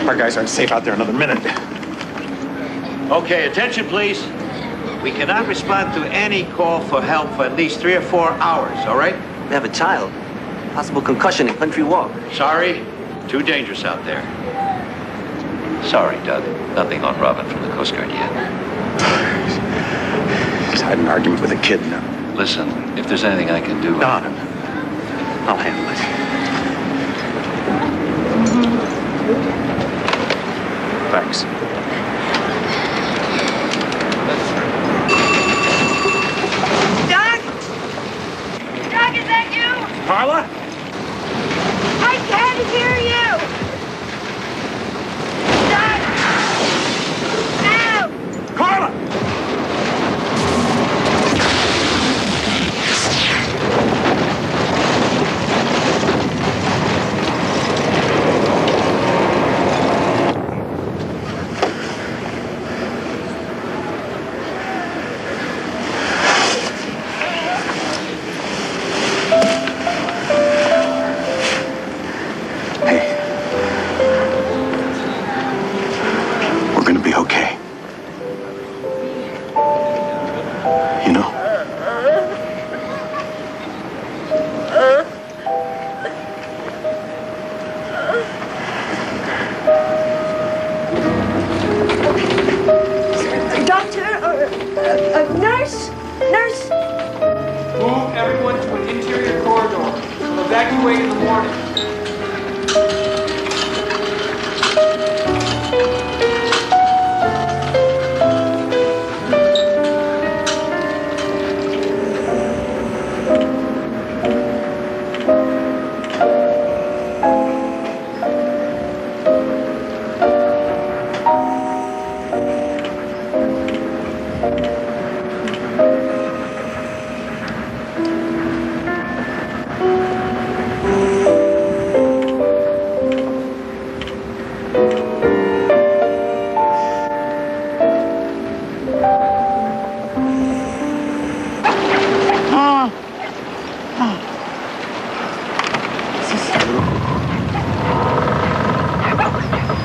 Our guys aren't safe out there another minute. Okay, attention, please. We cannot respond to any call for help for at least 3 or 4 hours, all right? We have a child. Possible concussion in Country Walk. Sorry, too dangerous out there. Sorry, Doug. Nothing on Robin from the Coast Guard yet. I had an argument with a kid now. Listen, if there's anything I can do... No. I'll handle it. Thanks. Doug? Doug, is that you? Carla? I can't hear you! Doug! Ow! Carla! Evacuate in the morning.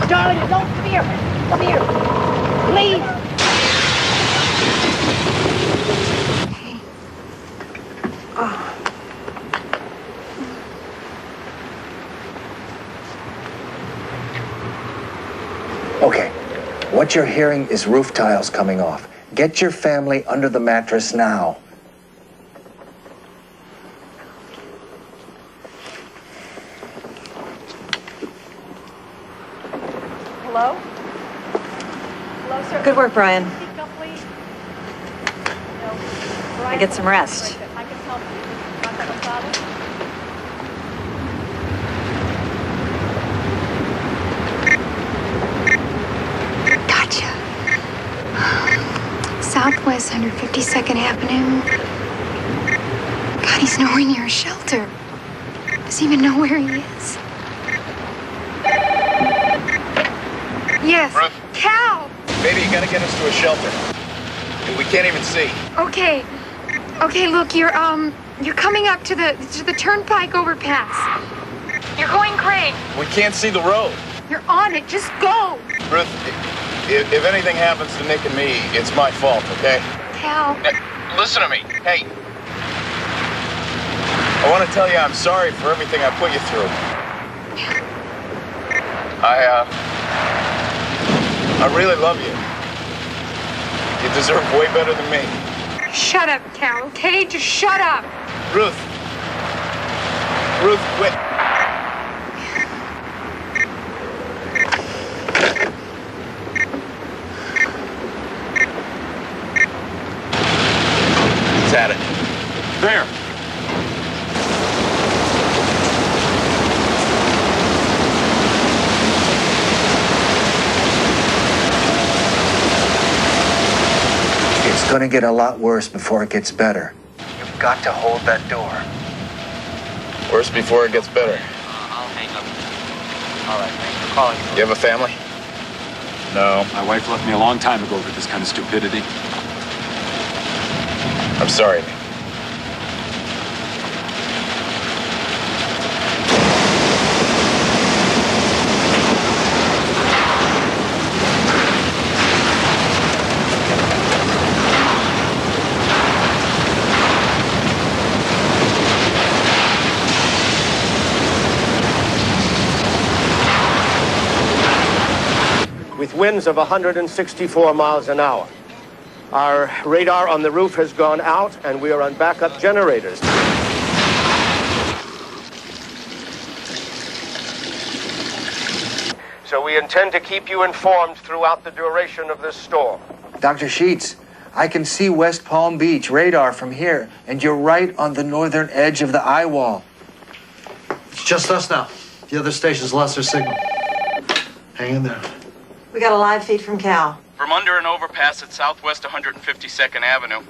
Darling, don't come here. Come here. Please. Okay, what you're hearing is roof tiles coming off. Get your family under the mattress now. Good work, Brian. I get some rest. Gotcha. Southwest 152nd Avenue. God, he's nowhere near a shelter. Doesn't even know where he is. Yes. Ruth. Cal! Baby, you gotta get us to a shelter. We can't even see. Okay. Okay, look, you're coming up to the turnpike overpass. You're going great. We can't see the road. You're on it. Just go. Ruth, if anything happens to Nick and me, it's my fault, okay? Cal. Listen to me. Hey. I want to tell you I'm sorry for everything I put you through. I really love you. You deserve way better than me. Shut up, Cal, okay? Just shut up. Ruth. Ruth, wait. It's at it. There. It's gonna get a lot worse before it gets better. You've got to hold that door. Worse before it gets better. I'll hang up. All right, thanks for calling. You have a family? No. My wife left me a long time ago for this kind of stupidity. I'm sorry. With winds of 164 miles an hour. Our radar on the roof has gone out, and we are on backup generators. So we intend to keep you informed throughout the duration of this storm. Dr. Sheets, I can see West Palm Beach radar from here, and you're right on the northern edge of the eye wall. It's just us now. The other stations lost their signal. Hang in there. We got a live feed from Cal. From under an overpass at Southwest 152nd Avenue,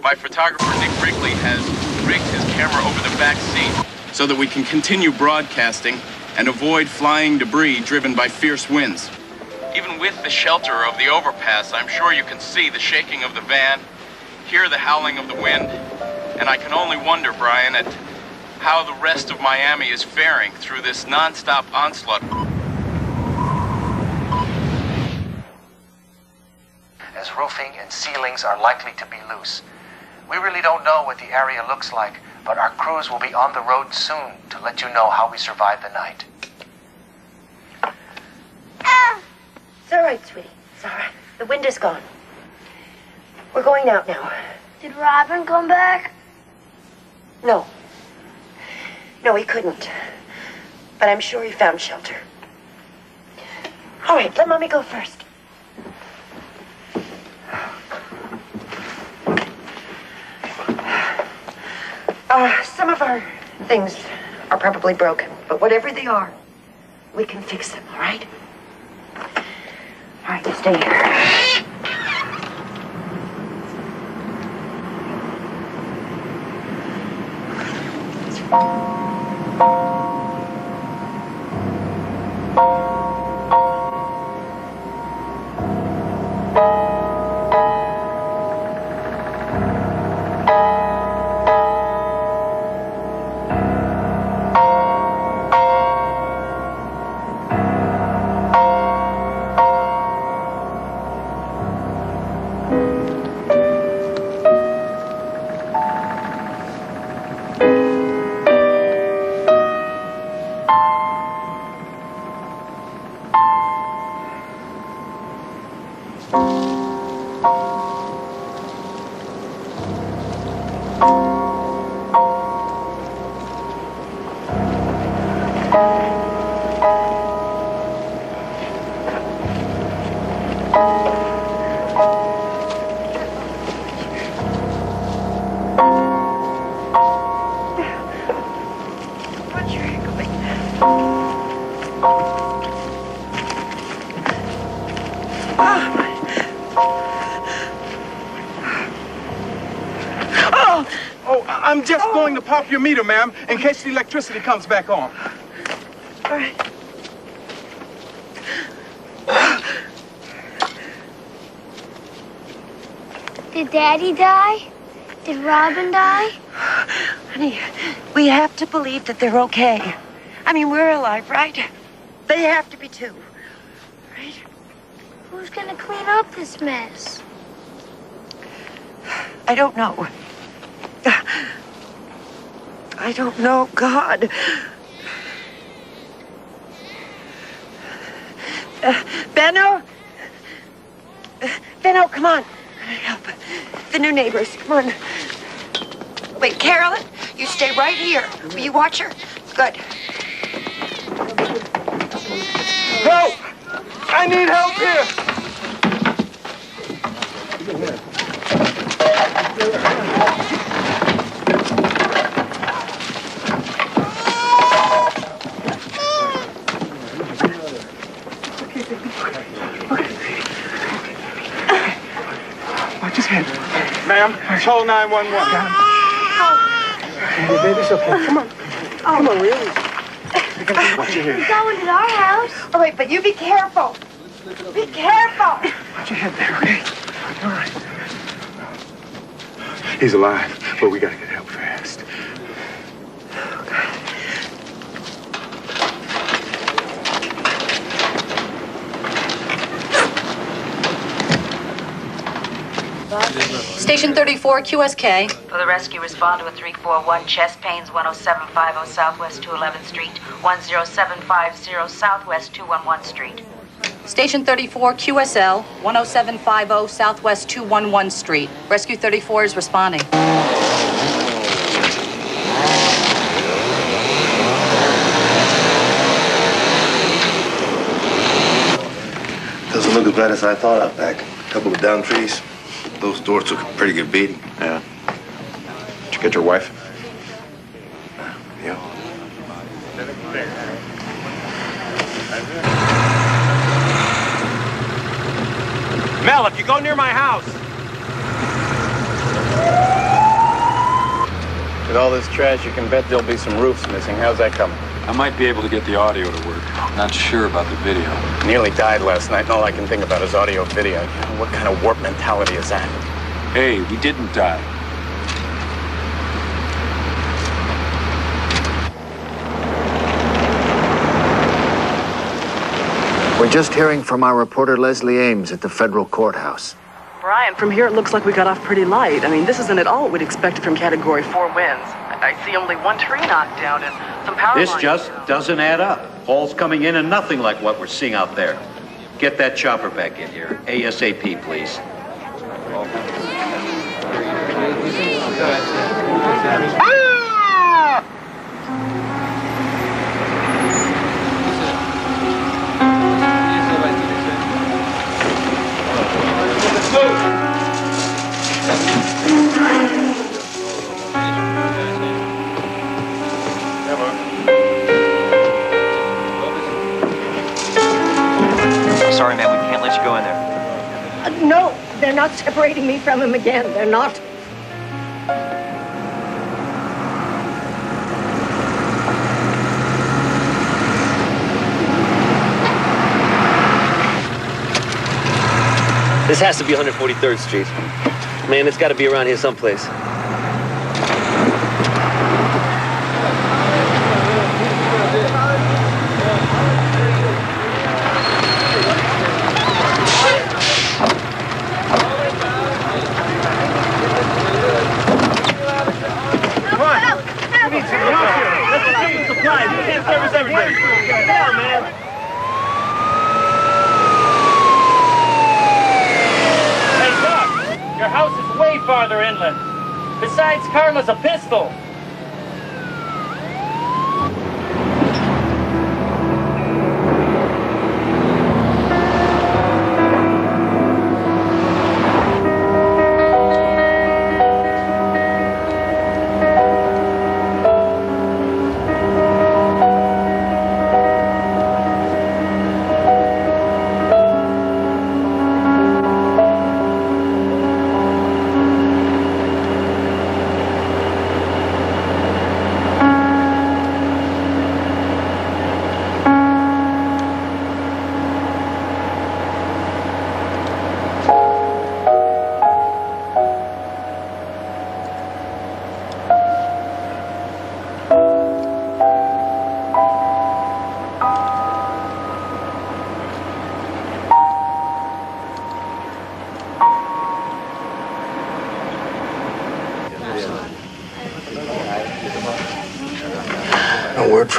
my photographer Nick Wrigley has rigged his camera over the back seat so that we can continue broadcasting and avoid flying debris driven by fierce winds. Even with the shelter of the overpass, I'm sure you can see the shaking of the van, hear the howling of the wind, and I can only wonder, Brian, at how the rest of Miami is faring through this non-stop onslaught. As roofing and ceilings are likely to be loose. We really don't know what the area looks like, but our crews will be on the road soon to let you know how we survived the night. It's all right, sweetie. It's all right. The wind is gone. We're going out now. Did Robin come back? No. No, he couldn't. But I'm sure he found shelter. All right, let Mommy go first. Some of our things are probably broken, but whatever they are, we can fix them, all right? All right, you stay here. Oh, I'm just going to pop your meter, ma'am, in case the electricity comes back on. All right. Did Daddy die? Did Robin die? Honey, we have to believe that they're okay. I mean, we're alive, right? They have to be too. Right? Who's gonna clean up this mess? I don't know. I don't know, God. Benno? Benno, come on. Help. The new neighbors, come on. Wait, Carolyn, you stay right here. Will you watch her? Good. Help! I need help here! Watch his head. Ma'am, call 911. Hey, baby, it's okay. Come on. Come on, really. Watch your head. We're going to our house. All right, but you be careful. Be careful. Watch your head there, okay? All right. He's alive, but we gotta get help fast. Station 34, QSK. For the rescue, respond to a 341 chest pains 10750 Southwest 211th Street, 10750 Southwest 211 Street. Station 34, QSL, 10750 Southwest 211 Street. Rescue 34 is responding. Doesn't look as bad as I thought out back. A couple of downed trees. Those doors took a pretty good beating. Yeah. Did you get your wife? Yeah. Mel, if you go near my house. With all this trash, you can bet there'll be some roofs missing. How's that coming? I might be able to get the audio to work. Not sure about the video. Nearly died last night, and all I can think about is audio video. What kind of warped mentality is that? Hey, we didn't die. We're just hearing from our reporter Leslie Ames at the federal courthouse. Brian, from here it looks like we got off pretty light. I mean, this isn't at all what we'd expect from Category 4 winds. I see only one tree knocked down and some power This lines. just doesn't add up. Haul's coming in and nothing like what we're seeing out there. Get that chopper back in here. ASAP, please. Sorry, man, we can't let you go in there. No, they're not separating me from him again. They're not. This has to be 143rd Street. Man, it's got to be around here someplace. Supplies. We can't service everybody. Get down, man. Hey, Doc, your house is way farther inland. Besides, Carla's a pistol.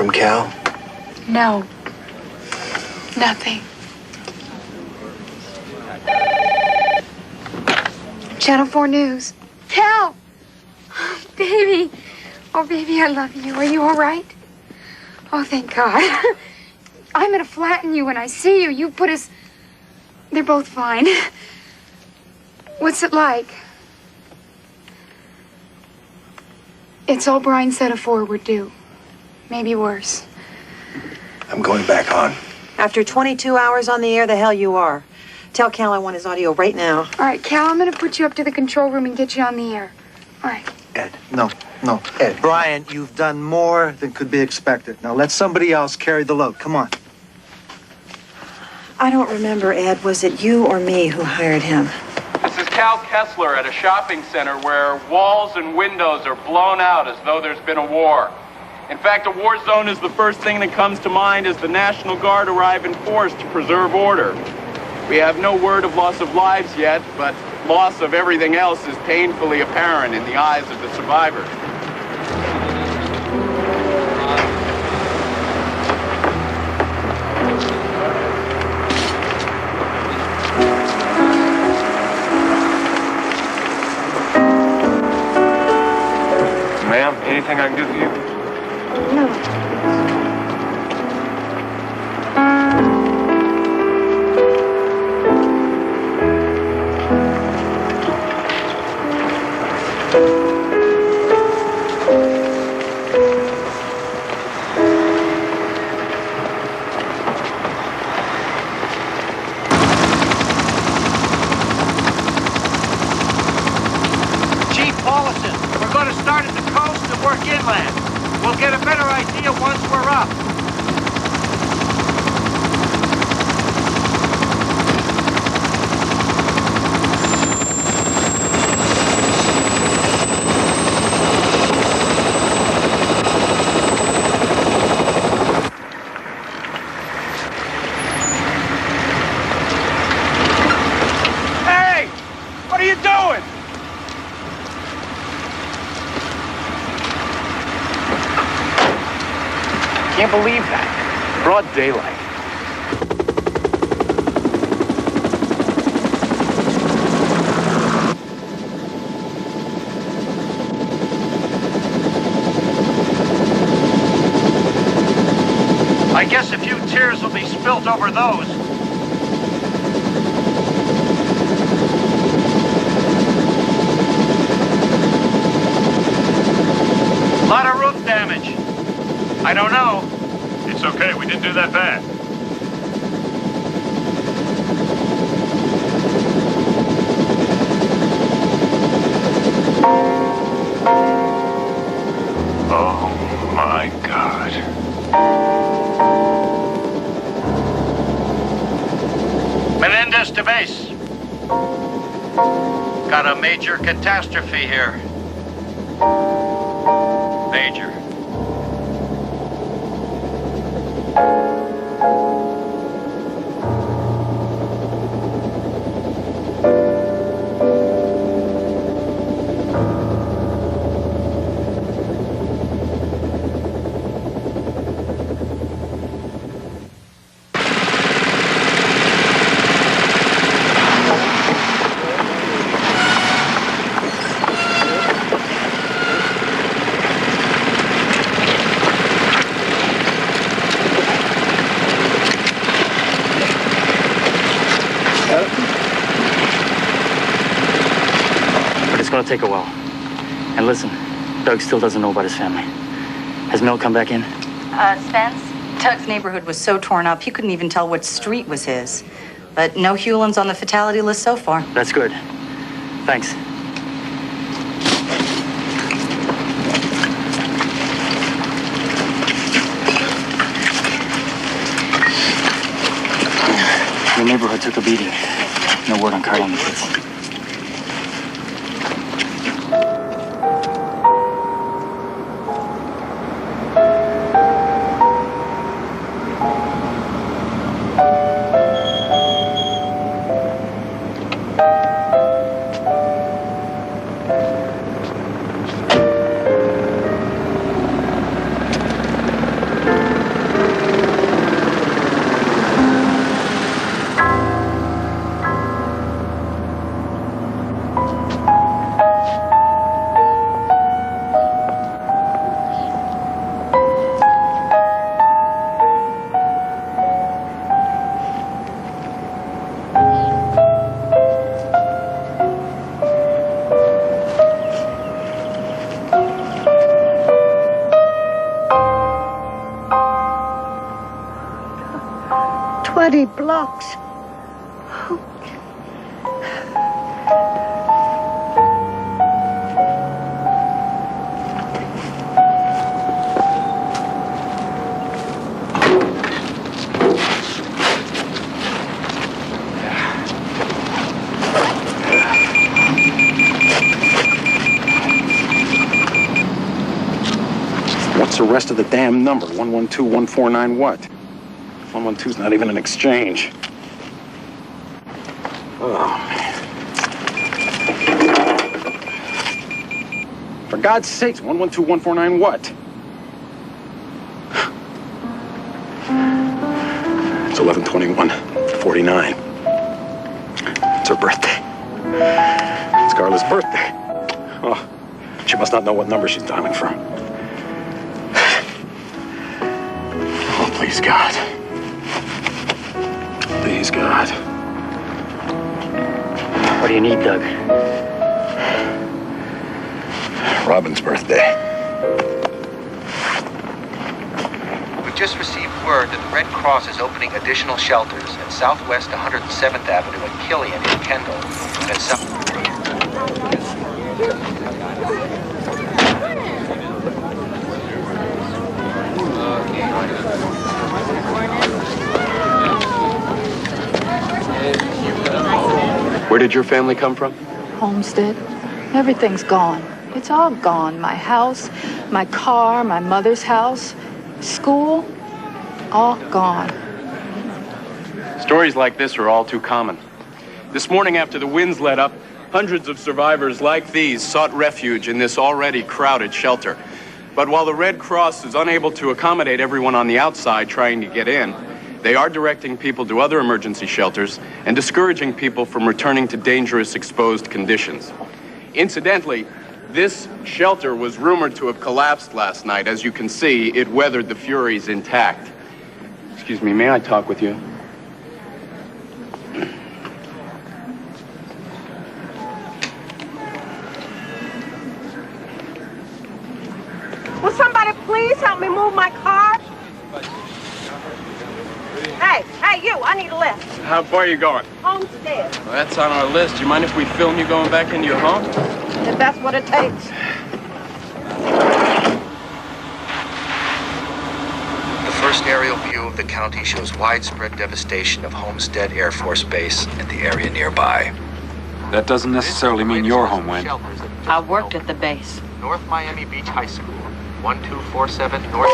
from Cal? No. Nothing. Channel 4 News. Cal! Baby. Oh, baby, I love you. Are you all right? Oh, thank God. I'm gonna flatten you when I see you. You put us... They're both fine. What's it like? It's all Brian said a 4 would do. Maybe worse. I'm going back on. After 22 hours on the air, the hell you are. Tell Cal I want his audio right now. All right, Cal, I'm gonna put you up to the control room and get you on the air. All right. Ed, no, Ed. Brian, you've done more than could be expected. Now let somebody else carry the load. Come on. I don't remember, Ed. Was it you or me who hired him? This is Cal Kessler at a shopping center where walls and windows are blown out as though there's been a war. In fact, a war zone is the first thing that comes to mind as the National Guard arrive in force to preserve order. We have no word of loss of lives yet, but loss of everything else is painfully apparent in the eyes of the survivors. Ma'am, anything I can do for you? No. Chief Paulison, we're going to start at the coast and work inland. We'll get a better idea once we're up. Hey! What are you doing? Can't believe that. Broad daylight. I guess a few tears will be spilt over those. A lot of roof damage. I don't know. It's okay, we didn't do that bad. Oh my God. Menendez to base. Got a major catastrophe here. Major. But it's gonna take a while. And listen, Doug still doesn't know about his family. Has Mel come back in? Spence? Doug's neighborhood was so torn up, he couldn't even tell what street was his. But no Hewlins on the fatality list so far. That's good. Thanks. Your neighborhood took a beating. No word on Carl and the kids. box. What's the rest of the damn number? 112-149 what? 112's not even an exchange. Oh, man. For God's sakes, 112-149 what? It's 11/21/49. It's her birthday. It's Carla's birthday. Oh, she must not know what number she's dialing from. Oh, please, God. Please, God. What do you need, Doug? Robin's birthday. We just received word that the Red Cross is opening additional shelters at Southwest 107th Avenue and Killian in Kendall, and Where did your family come from? Homestead. Everything's gone. It's all gone. My house, my car, my mother's house, school, all gone. Stories like this are all too common. This morning after the winds let up, hundreds of survivors like these sought refuge in this already crowded shelter. But while the Red Cross is unable to accommodate everyone on the outside trying to get in, they are directing people to other emergency shelters and discouraging people from returning to dangerous exposed conditions. Incidentally, this shelter was rumored to have collapsed last night. As you can see, it weathered the furies intact. Excuse me, may I talk with you? Will somebody please help me move my car? Hey, you, I need a lift. How far are you going? Homestead. Well, that's on our list. You mind if we film you going back into your home? If that's what it takes. the first aerial view of the county shows widespread devastation of Homestead Air Force Base and the area nearby. That doesn't necessarily mean your home, Wen. I worked at the base. North Miami Beach High School, 1247 North.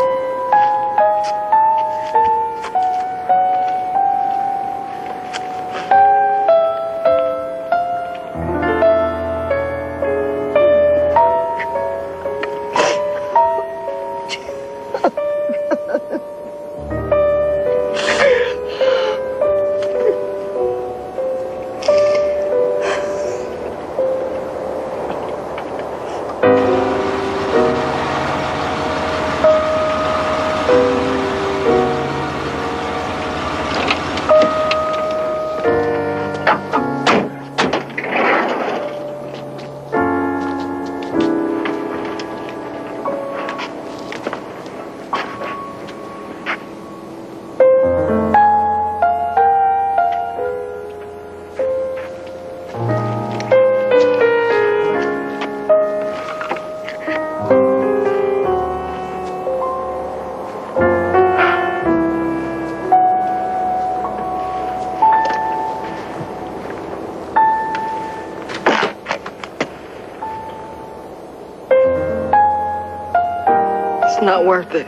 Not worth it.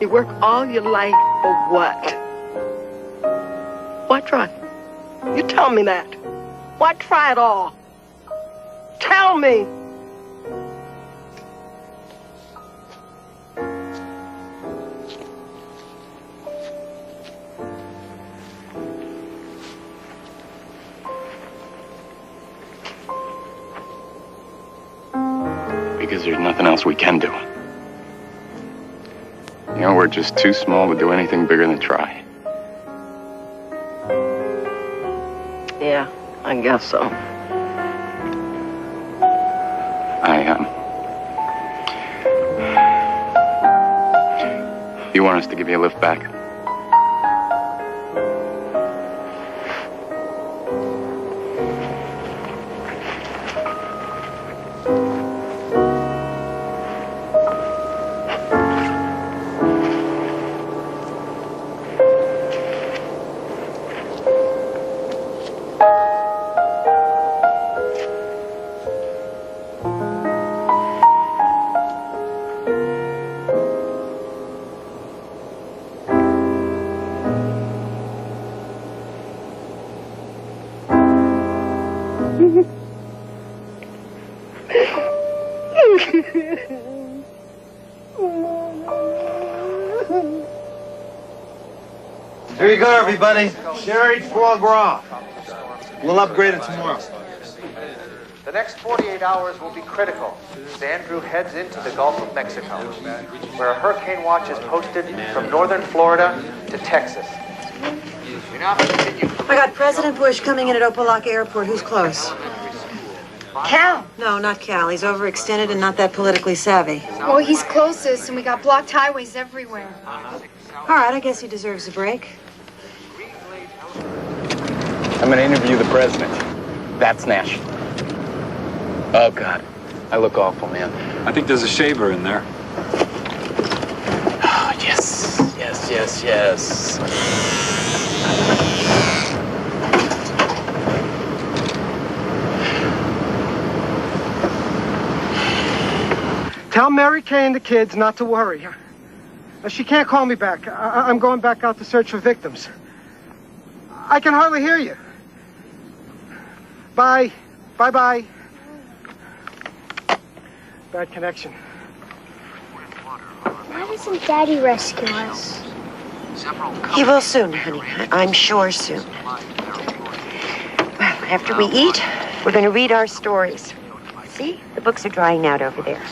You work all your life for what? Why try? You tell me that. Why try it all? Tell me. Because there's nothing else we can do. You know, we're just too small to do anything bigger than try. Yeah, I guess so. You want us to give you a lift back? Here you go, everybody. Sherry foie gras. We'll upgrade it tomorrow. The next 48 hours will be critical as Andrew heads into the Gulf of Mexico, where a hurricane watch is posted from northern Florida to Texas. I got President Bush coming in at Opelika Airport. Who's close? Cal. No, not Cal. He's overextended and not that politically savvy. Well, he's closest, and we got blocked highways everywhere. All right, I guess he deserves a break. I'm going to interview the president. That's Nash. Oh, God. I look awful, man. I think there's a shaver in there. Oh, yes. Yes, yes, yes. Tell Mary Kay and the kids not to worry. She can't call me back. I'm going back out to search for victims. I can hardly hear you. Bye. Bye-bye. Bad connection. Why doesn't Daddy rescue us? He will soon, honey. I'm sure soon. Well, after we eat, we're going to read our stories. See? The books are drying out over there.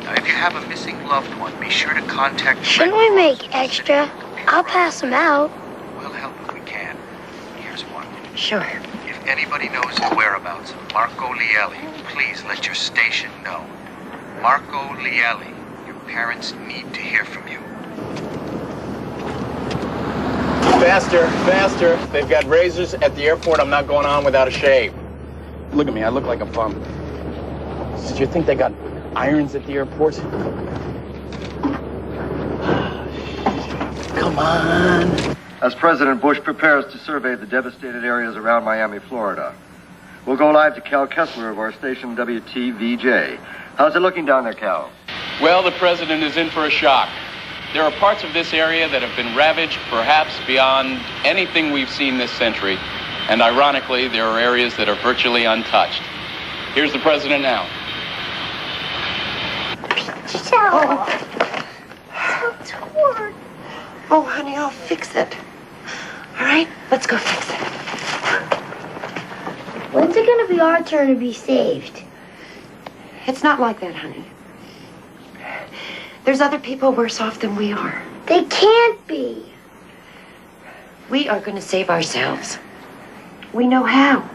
Now, if you have a missing loved one, be sure to contact... Shouldn't we make extra? I'll pass them out. We'll help if we can. Here's one. Sure. If anybody knows the whereabouts of Marco Lielli, please let your station know. Marco Lielli, your parents need to hear from you. Faster, faster. They've got razors at the airport. I'm not going on without a shave. Look at me. I look like a bum. Did you think they got irons at the airport? Come on. As President Bush prepares to survey the devastated areas around Miami, Florida, we'll go live to Cal Kessler of our station WTVJ. How's it looking down there, Cal? Well, the president is in for a shock. There are parts of this area that have been ravaged perhaps beyond anything we've seen this century. And ironically, there are areas that are virtually untouched. Here's the president now. Oh, honey, I'll fix it. All right, let's go fix it. When's it gonna be our turn to be saved? It's not like that, honey. There's other people worse off than we are. They can't be. We are going to save ourselves. We know how.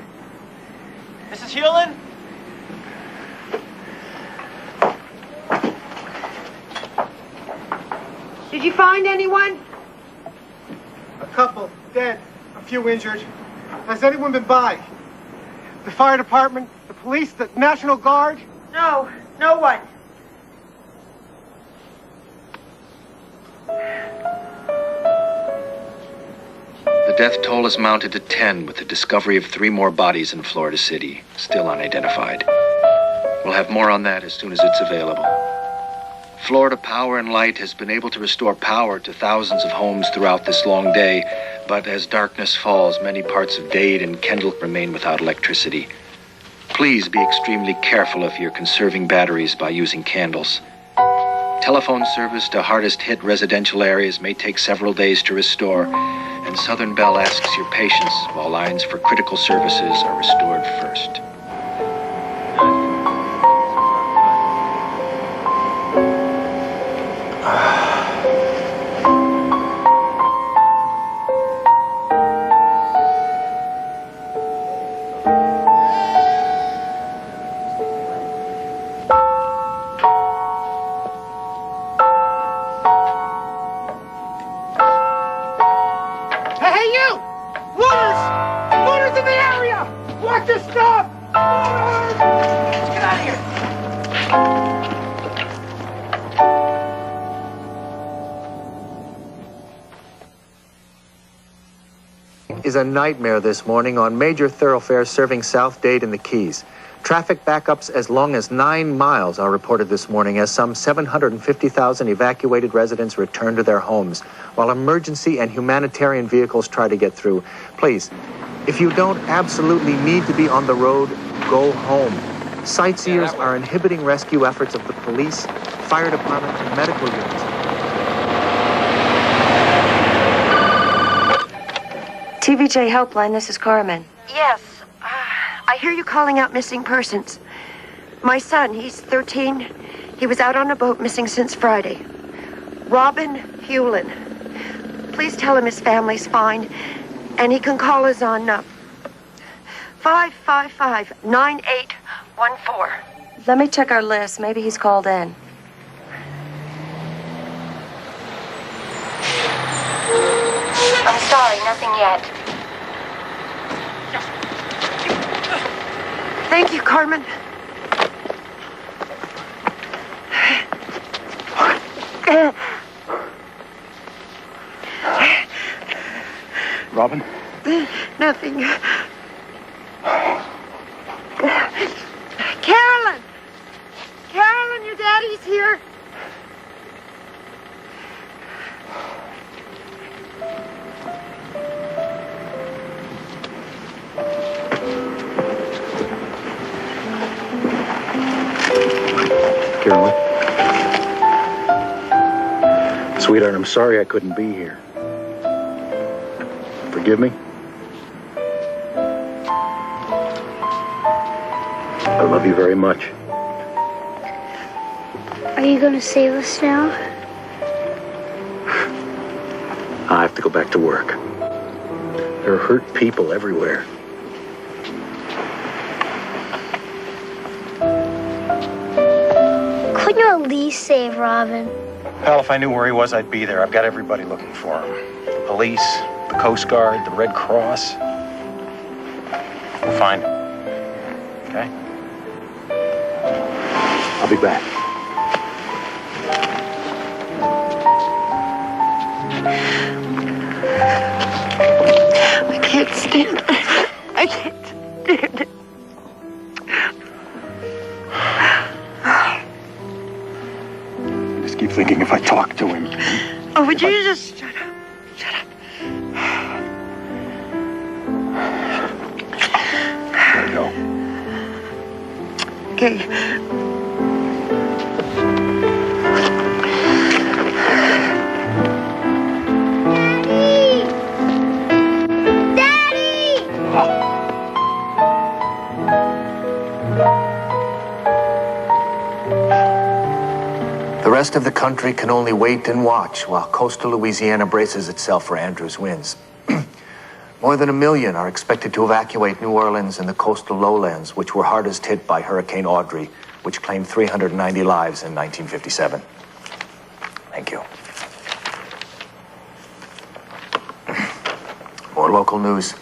Mrs. Hewlin? Did you find anyone? A couple dead, a few injured. Has anyone been by? The fire department, the police, the National Guard? No, no one. The death toll has mounted to 10 with the discovery of 3 more bodies in Florida City, still unidentified. We'll have more on that as soon as it's available. Florida Power and Light has been able to restore power to thousands of homes throughout this long day, but as darkness falls, many parts of Dade and Kendall remain without electricity. Please be extremely careful if you're conserving batteries by using candles. Telephone service to hardest-hit residential areas may take several days to restore, and Southern Bell asks your patience while lines for critical services are restored first. Hey, you! Looters! Looters in the area! Watch your stuff! Looters! Get out of here! Is a nightmare this morning on major thoroughfares serving South Dade and the Keys. Traffic backups as long as 9 miles are reported this morning as some 750,000 evacuated residents return to their homes, while emergency and humanitarian vehicles try to get through. Please, if you don't absolutely need to be on the road, go home. Sightseers are inhibiting rescue efforts of the police, fire department, and medical units. TVJ Helpline, this is Carmen. Yes. I hear you calling out missing persons. My son, he's 13. He was out on a boat missing since Friday. Robin Hewlin. Please tell him his family's fine, and he can call us on 555-9814. Let me check our list. Maybe he's called in. I'm sorry, nothing yet. Thank you, Carmen. Robin? Nothing. Carolyn! Carolyn, your daddy's here. Carolyn? Sweetheart, I'm sorry I couldn't be here. Forgive me? I love you very much. Are you gonna save us now? I have to go back to work. There are hurt people everywhere. Couldn't you at least save Robin? Pal, if I knew where he was, I'd be there. I've got everybody looking for him. The police, the Coast Guard, the Red Cross. We'll find him. Okay? I'll be back. I can't stand it. I can't stand it. I just keep thinking if I talk to him. Oh, would you just shut up? Shut up. Gotta go. Okay. The rest of the country can only wait and watch while coastal Louisiana braces itself for Andrew's winds. More than 1 million are expected to evacuate New Orleans and the coastal lowlands, which were hardest hit by Hurricane Audrey, which claimed 390 lives in 1957. Thank you. More local news.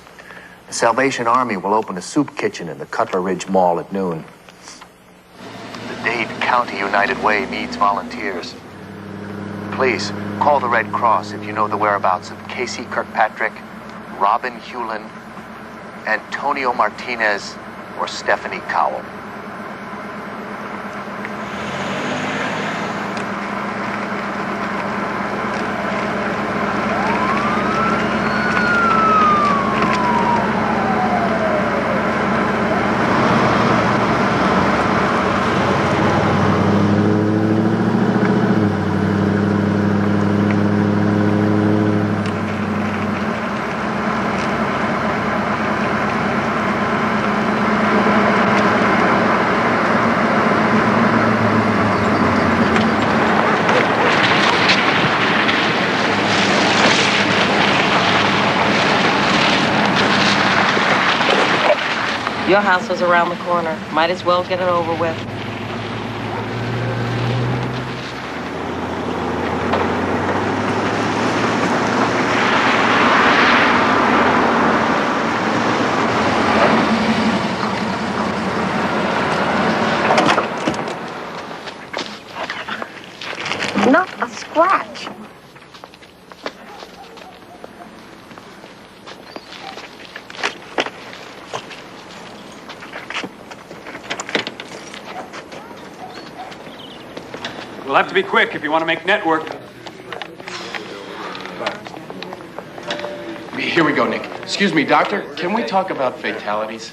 The Salvation Army will open a soup kitchen in the Cutler Ridge Mall at noon. The Dade County United Way needs volunteers. Please, call the Red Cross if you know the whereabouts of Casey Kirkpatrick, Robin Hewlin, Antonio Martinez, or Stephanie Cowell. Your house was around the corner. Might as well get it over with. Not a scratch. You'll have to be quick if you want to make network. Here we go, Nick. Excuse me, doctor. Can we talk about fatalities?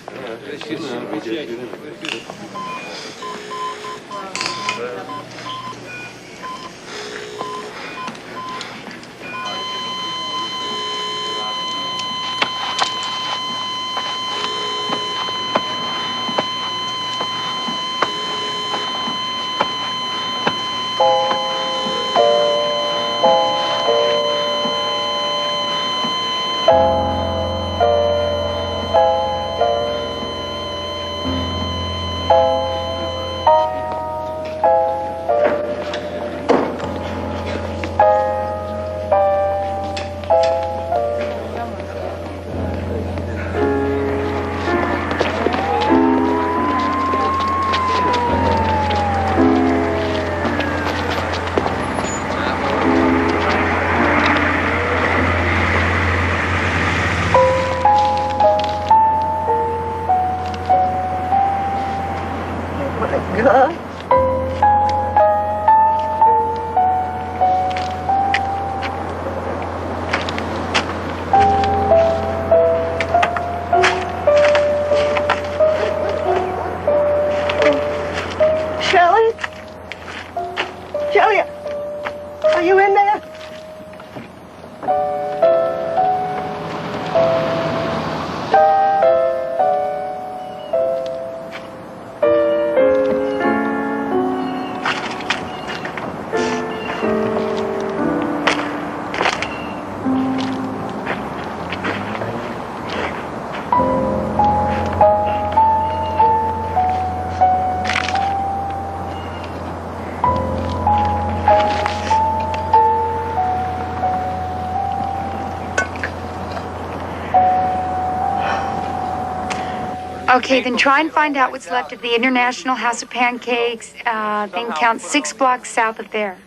Okay, then try and find out what's left of the International House of Pancakes. Then count 6 blocks south of there.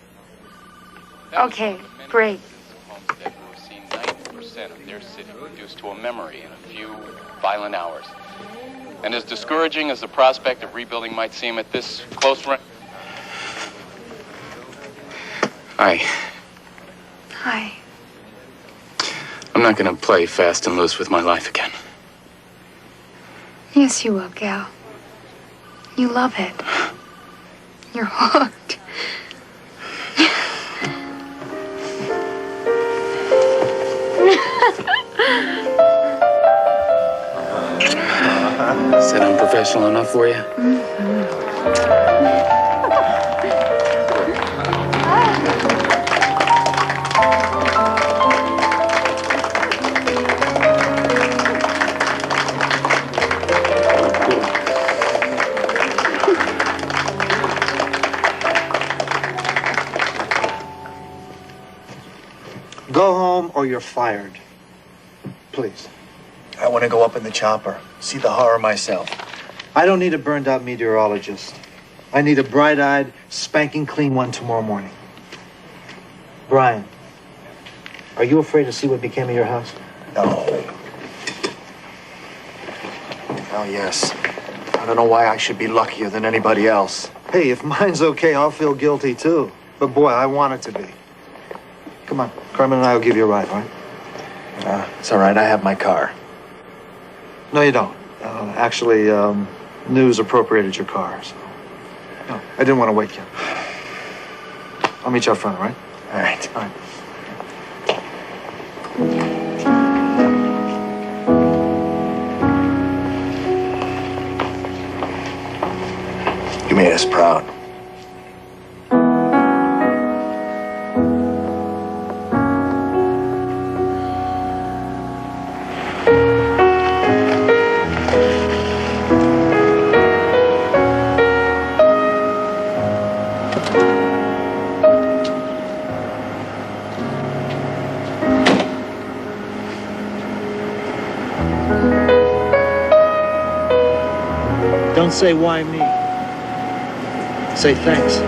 Okay, great. That will have seen 90% of their city reduced to a memory in a few violent hours. And as discouraging as the prospect of rebuilding might seem at this close range. Hi. Hi. I'm not going to play fast and loose with my life again. Yes, you will, Gal. You love it. You're hooked. Is that unprofessional enough for you? Go home or you're fired. Please. I want to go up in the chopper, see the horror myself. I don't need a burned out meteorologist. I need a bright-eyed, spanking clean one tomorrow morning. Brian, are you afraid to see what became of your house? No. Oh, yes. I don't know why I should be luckier than anybody else. Hey, if mine's okay, I'll feel guilty too. But boy, I want it to be. Come on, Carmen and I will give you a ride, all right? It's all right. I have my car. No, you don't. Actually, News appropriated your car, so... No, I didn't want to wake you. I'll meet you up front, all right? All right. All right. You made us proud. Don't say why me. Say thanks.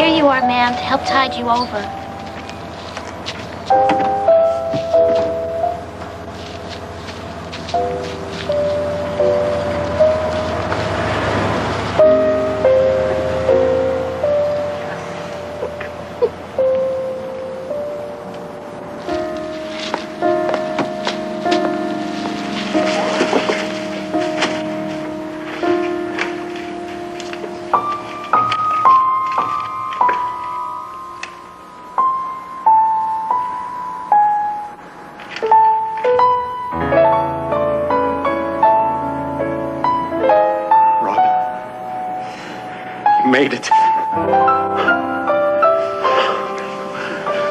Here you are, ma'am, to help tide you over. Made it.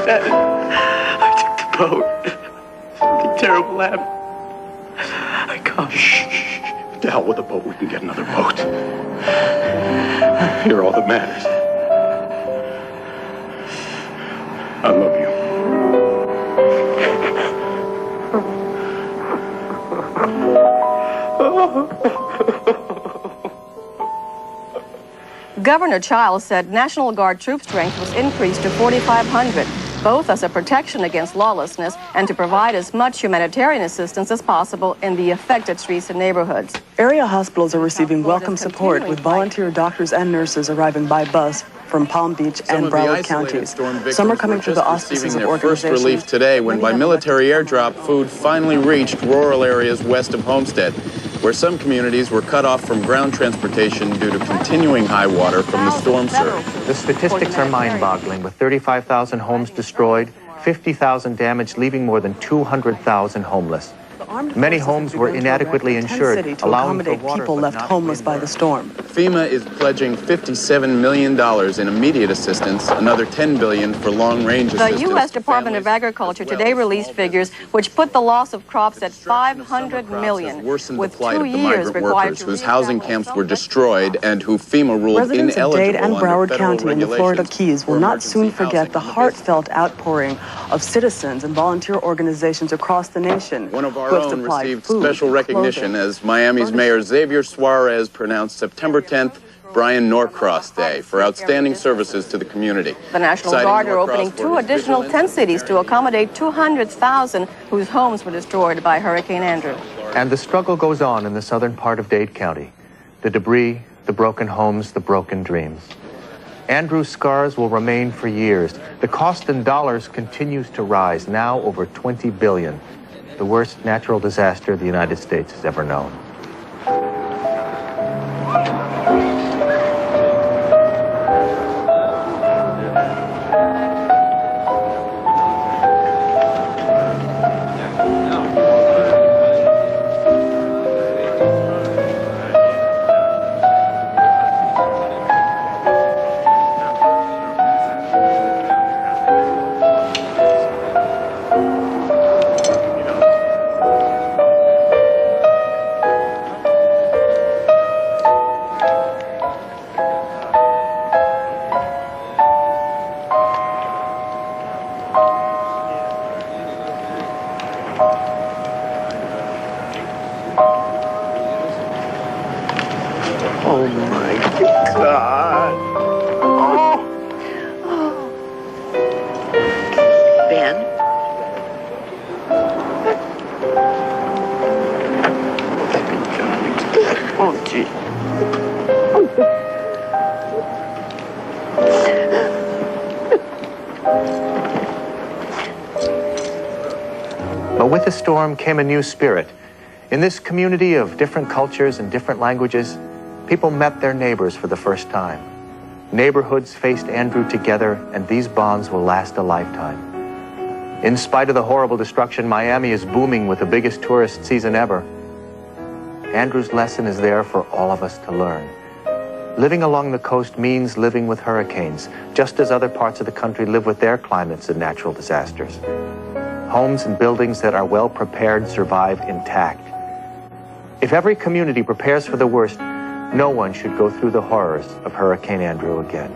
Dad, I took the boat. Something terrible happened. I can't. Shh. To hell with the boat. We can get another boat. You're all that matters. I love you. Governor Childs said National Guard troop strength was increased to 4,500, both as a protection against lawlessness and to provide as much humanitarian assistance as possible in the affected streets and neighborhoods. Area hospitals are receiving welcome support, with volunteer doctors and nurses arriving by bus from Palm Beach and Broward counties. Some are coming through the auspices of first relief today when by military airdrop food finally reached rural areas west of Homestead, where some communities were cut off from ground transportation due to continuing high water from the storm surge. The statistics are mind-boggling, with 35,000 homes destroyed, 50,000 damaged, leaving more than 200,000 homeless. Many homes were inadequately insured, allowing for water, people left homeless by the storm. FEMA is pledging $57 million in immediate assistance, another $10 billion for long-range assistance. The U.S. Department of Agriculture today released figures which put the loss of crops at $500 million, with 2 years required to whose housing camps were destroyed and who FEMA ruled Residents of Dade and Broward County in the Florida regulations Keys will not soon forget the heartfelt outpouring of citizens and volunteer organizations across the nation. One of our own received special recognition as Miami's Mayor Xavier Suarez pronounced September 10th Brian Norcross Day for outstanding services to the community. The National Guard are opening 2 additional tent cities to accommodate 200,000 whose homes were destroyed by Hurricane Andrew. And the struggle goes on in the southern part of Dade County. The debris, the broken homes, the broken dreams. Andrew's scars will remain for years. The cost in dollars continues to rise, now over $20 billion. The worst natural disaster the United States has ever known. Oh my God. Oh. Ben? Oh, gee. But with the storm came a new spirit. In this community of different cultures and different languages, people met their neighbors for the first time. Neighborhoods faced Andrew together, and these bonds will last a lifetime. In spite of the horrible destruction, Miami is booming with the biggest tourist season ever. Andrew's lesson is there for all of us to learn. Living along the coast means living with hurricanes, just as other parts of the country live with their climates and natural disasters. Homes and buildings that are well prepared survive intact. If every community prepares for the worst, no one should go through the horrors of Hurricane Andrew again.